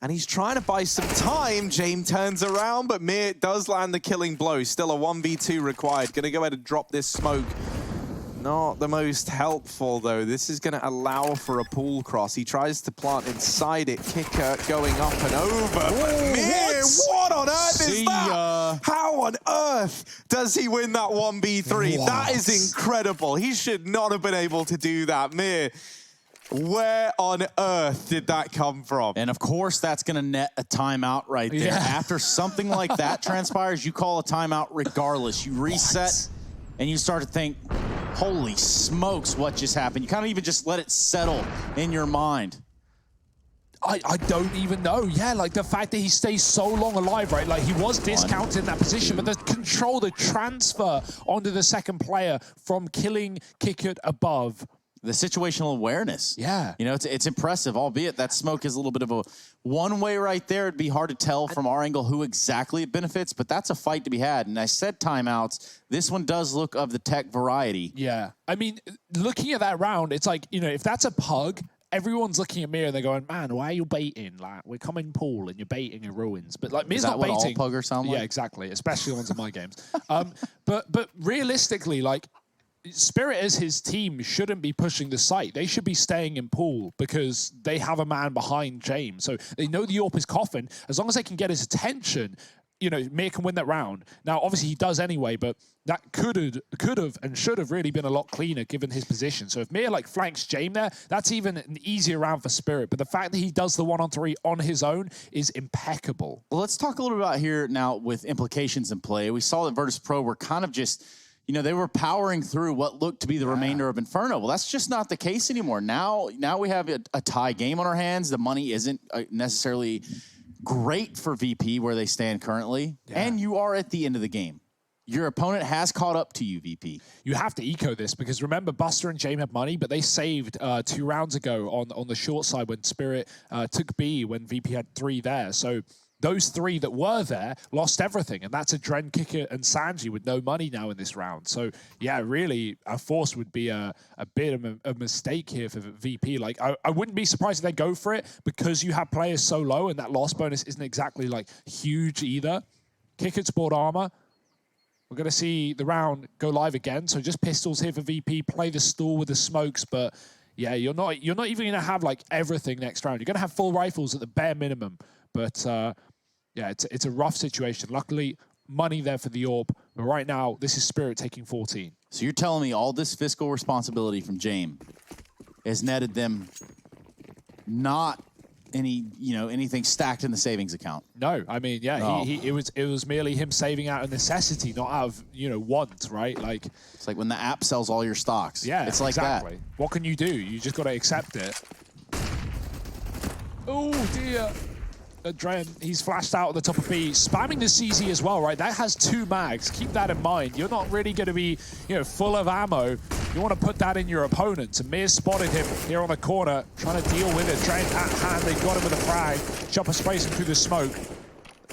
And he's trying to buy some time. Jame turns around, but Mir does land the killing blow. Still a 1v2 required. Gonna go ahead and drop this smoke. Not the most helpful, though. This is going to allow for a pool cross. He tries to plant inside it. Kicker going up and over. But Mir, what on earth is that? How on earth does he win that 1v3? What? That is incredible. He should not have been able to do that. Mir, where on earth did that come from? And of course, that's going to net a timeout right there. After something like that transpires, you call a timeout regardless. You reset and you start to think, holy smokes, what just happened? You kind of even just let it settle in your mind. I don't even know. Yeah, like the fact that he stays so long alive, right? Like he was discounted in that position, but the control, the transfer onto the second player from killing Kickert above. The situational awareness. Yeah. You know, it's impressive, albeit that smoke is a little bit of a one-way right there. It'd be hard to tell from our angle who exactly it benefits, but that's a fight to be had. And I said timeouts. This one does look of the tech variety. Yeah. I mean, looking at that round, it's like, you know, if that's a pug, everyone's looking at Mir and they're going, man, why are you baiting? Like, we're coming pool and you're baiting in ruins. But like, Mir's not baiting. Is that what all puggers sound like? Yeah, exactly. Especially ones in my games. But realistically, like, Spirit as his team shouldn't be pushing the site. They should be staying in pool because they have a man behind James. So they know the AWP is coughing. As long as they can get his attention, you know, Mir can win that round. Now, obviously he does anyway, but that could have and should have really been a lot cleaner given his position. So if Mir like flanks James there, that's even an easier round for Spirit. But the fact that he does the 1-on-3 on his own is impeccable. Well, let's talk a little bit about here now with implications in play. We saw that Virtus Pro were kind of just, you know, they were powering through what looked to be the remainder of Inferno. Well, that's just not the case anymore. Now we have a tie game on our hands. The money isn't necessarily great for VP where they stand currently. And you are at the end of the game. Your opponent has caught up to you, VP. You have to eco this because remember, Buster and James had money, but they saved 2 rounds ago on the short side when Spirit took B when VP had 3 there. So those 3 that were there lost everything, and that's a Dren, Kicker, and Sanji with no money now in this round. So, yeah, really, a force would be a bit of a mistake here for VP. Like, I wouldn't be surprised if they go for it because you have players so low, and that loss bonus isn't exactly, like, huge either. Kicker's bought armor. We're going to see the round go live again, so just pistols here for VP. Play the stall with the smokes, but, yeah, you're not even going to have, like, everything next round. You're going to have full rifles at the bare minimum. But, yeah, it's a rough situation. Luckily, money there for the AWP. But right now, this is Spirit taking 14. So you're telling me all this fiscal responsibility from James has netted them not anything stacked in the savings account? No, I mean, yeah, it was merely him saving out of necessity, not out of, want, right? Like, it's like when the app sells all your stocks. Yeah, it's like exactly. that. What can you do? You just got to accept it. Oh, dear. Dren, he's flashed out at the top of B, spamming the CZ as well, right? That has 2 mags. Keep that in mind. You're not really going to be, full of ammo. You want to put that in your opponent. And Mir spotted him here on the corner, trying to deal with it. Dren at hand, they got him with a frag. Chopper spacing through the smoke.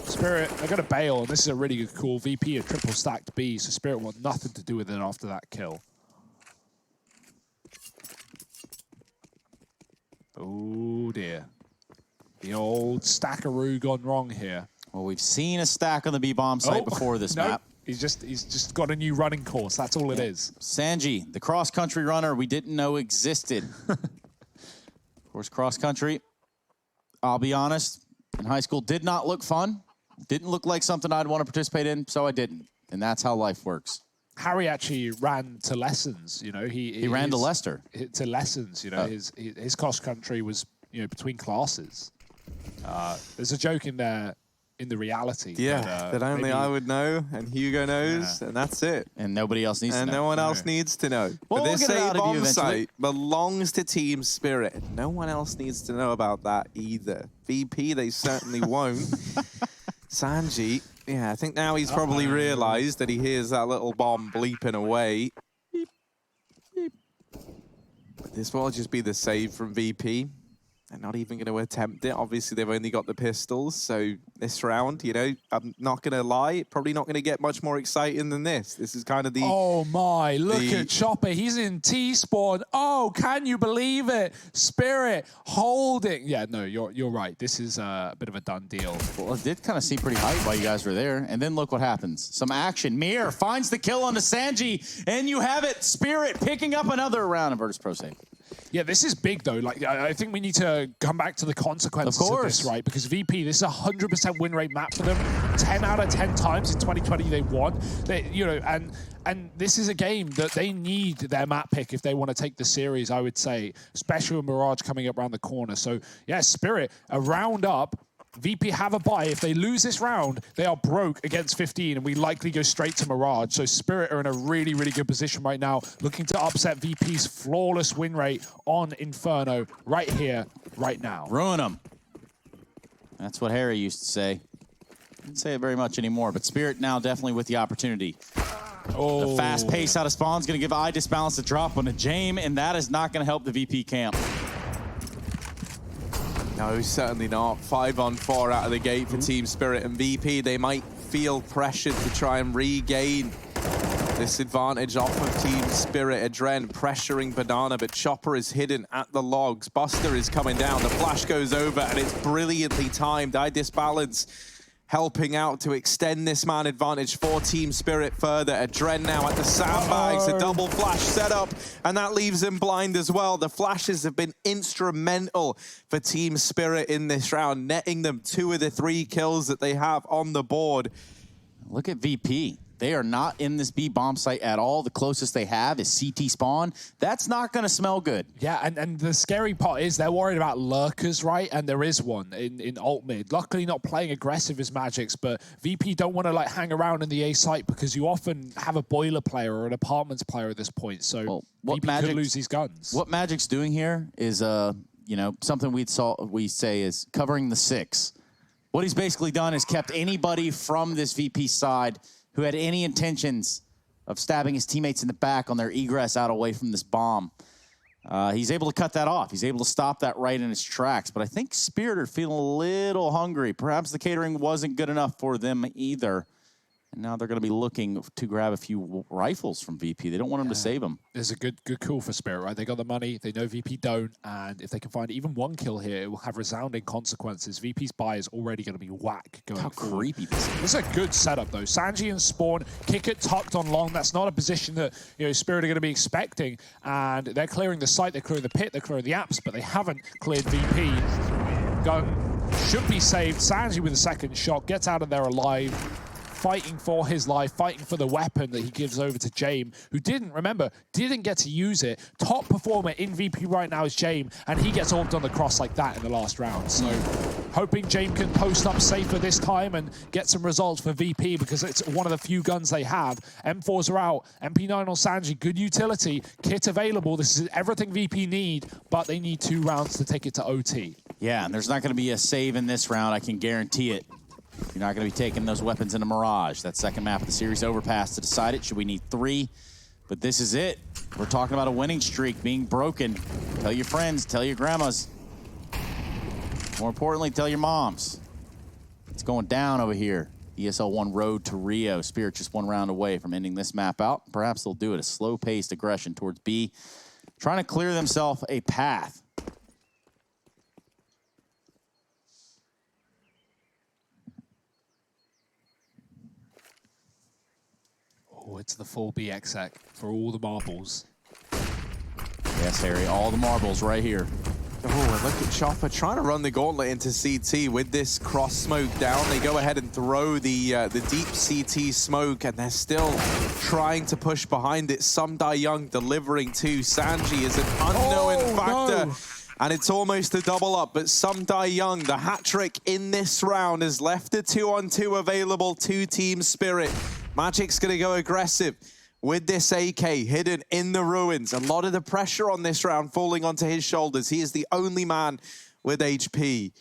Spirit, they're going to bail, and this is a really good call. VP a triple stacked B, so Spirit want nothing to do with it after that kill. Oh, dear. The old stackaroo gone wrong here. Well, we've seen a stack on the B-bomb site before this map. He's just got a new running course. That's all it is. Sanji, the cross-country runner we didn't know existed. Of course, cross-country, I'll be honest, in high school did not look fun. Didn't look like something I'd want to participate in, so I didn't. And that's how life works. Harry actually ran to lessons, you know. He ran to Leicester. To lessons, you know. His cross-country was, you know, between classes. There's a joke in there. In the reality. Yeah, that only I would know, and Hugo knows, and that's it. And nobody else needs to know. And no one else needs to know. Well, but this A-bomb site site belongs to Team Spirit, and no one else needs to know about that either. VP, they certainly won't. Sanji, yeah, I think now he's probably realized that he hears that little bomb bleeping away. Beep, beep. But this will just be the save from VP. They're not even going to attempt it. Obviously, they've only got the pistols. So this round, you know, I'm not going to lie, probably not going to get much more exciting than this. This is kind of the... Oh, my. Look at Chopper. He's in T-spawn. Oh, can you believe it? Spirit holding. Yeah, no, you're right. This is a bit of a done deal. Well, it did kind of seem pretty hype while you guys were there. And then look what happens. Some action. Mir finds the kill on the Sanji. And you have it. Spirit picking up another round of Virtus Pro save. Yeah, this is big, though. Like, I think we need to come back to the consequences of this, right? Because VP, this is a 100% win rate map for them. 10 out of 10 times in 2020 they won. They, you know, and this is a game that they need their map pick if they want to take the series, I would say, especially with Mirage coming up around the corner. So, yeah, Spirit, a round up. VP have a buy. If they lose this round, they are broke against 15, and we likely go straight to Mirage. So Spirit are in a really, really good position right now, looking to upset VP's flawless win rate on Inferno right here, right now. Ruin them. That's what Harry used to say. Didn't say it very much anymore, but Spirit now definitely with the opportunity. Oh. The fast pace out of spawn is going to give I Disbalance a drop on a Jame, and that is not going to help the VP camp. No, certainly not. 5-on-4 out of the gate for Team Spirit and VP. They might feel pressured to try and regain this advantage off of Team Spirit. Adren pressuring Banana, but Chopper is hidden at the logs. Buster is coming down. The flash goes over, and it's brilliantly timed. I Disbalance helping out to extend this man advantage for Team Spirit further. Adren now at the sandbags, a double flash setup, and that leaves him blind as well. The flashes have been instrumental for Team Spirit in this round, netting them 2 of the 3 kills that they have on the board. Look at VP. They are not in this B-bomb site at all. The closest they have is CT spawn. That's not going to smell good. Yeah, and the scary part is they're worried about lurkers, right? And there is one in alt mid. Luckily not playing aggressive as Magic's, but VP don't want to like hang around in the A site because you often have a boiler player or an apartments player at this point. So VP could lose these guns. What Magic's doing here is, you know, something we say is covering the 6. What he's basically done is kept anybody from this VP side who had any intentions of stabbing his teammates in the back on their egress out away from this bomb. He's able to cut that off. He's able to stop that right in its tracks. But I think Spirit are feeling a little hungry. Perhaps the catering wasn't good enough for them either. And now they're going to be looking to grab a few rifles from VP. They don't want him to save them. There's a good call for Spirit, right? They got the money. They know VP don't. And if they can find even one kill here, it will have resounding consequences. VP's buy is already going to be whack going How forward. creepy this is. This is a good setup, though. Sanji and Spawn, kick it tucked on long. That's not a position that, you know, Spirit are going to be expecting. And they're clearing the site. They're clearing the pit. They're clearing the apps. But they haven't cleared VP. Gun should be saved. Sanji with a second shot. Gets out of there alive. Fighting for his life, fighting for the weapon that he gives over to Jame, who didn't get to use it. Top performer in VP right now is Jame, and he gets orbed on the cross like that in the last round. So hoping Jame can post up safer this time and get some results for VP because it's one of the few guns they have. M4s are out. MP9 on Sanji, good utility. Kit available. This is everything VP need, but they need 2 rounds to take it to OT. Yeah, and there's not going to be a save in this round. I can guarantee it. You're not going to be taking those weapons into Mirage. That second map of the series overpass to decide it. Should we need 3? But this is it. We're talking about a winning streak being broken. Tell your friends, tell your grandmas. More importantly, tell your moms. It's going down over here. ESL 1 road to Rio. Spirit just 1 round away from ending this map out. Perhaps they'll do it. A slow-paced aggression towards B. Trying to clear themselves a path. it's the full BXX for all the marbles. Yes, Harry, all the marbles right here. Oh, and look at Chopper trying to run the gauntlet into CT with this cross smoke down. They go ahead and throw the deep CT smoke, and they're still trying to push behind it. Sumdai Young delivering to Sanji is an unknown factor. No. And it's almost a double up, but Sumdai Young, the hat trick in this round, has left a 2-on-2 available to Team Spirit. Magic's gonna go aggressive with this AK hidden in the ruins. A lot of the pressure on this round falling onto his shoulders. He is the only man with HP.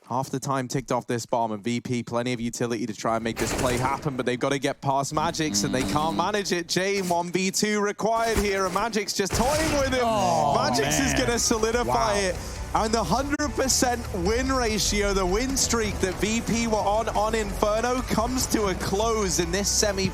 Half the time ticked off this bomb, and VP, plenty of utility to try and make this play happen, but they've got to get past Magix, and they can't manage it. Jane, 1v2 required here, and Magic's just toying with him. Magix is going to solidify it. And the 100% win ratio, the win streak that VP were on Inferno, comes to a close in this semi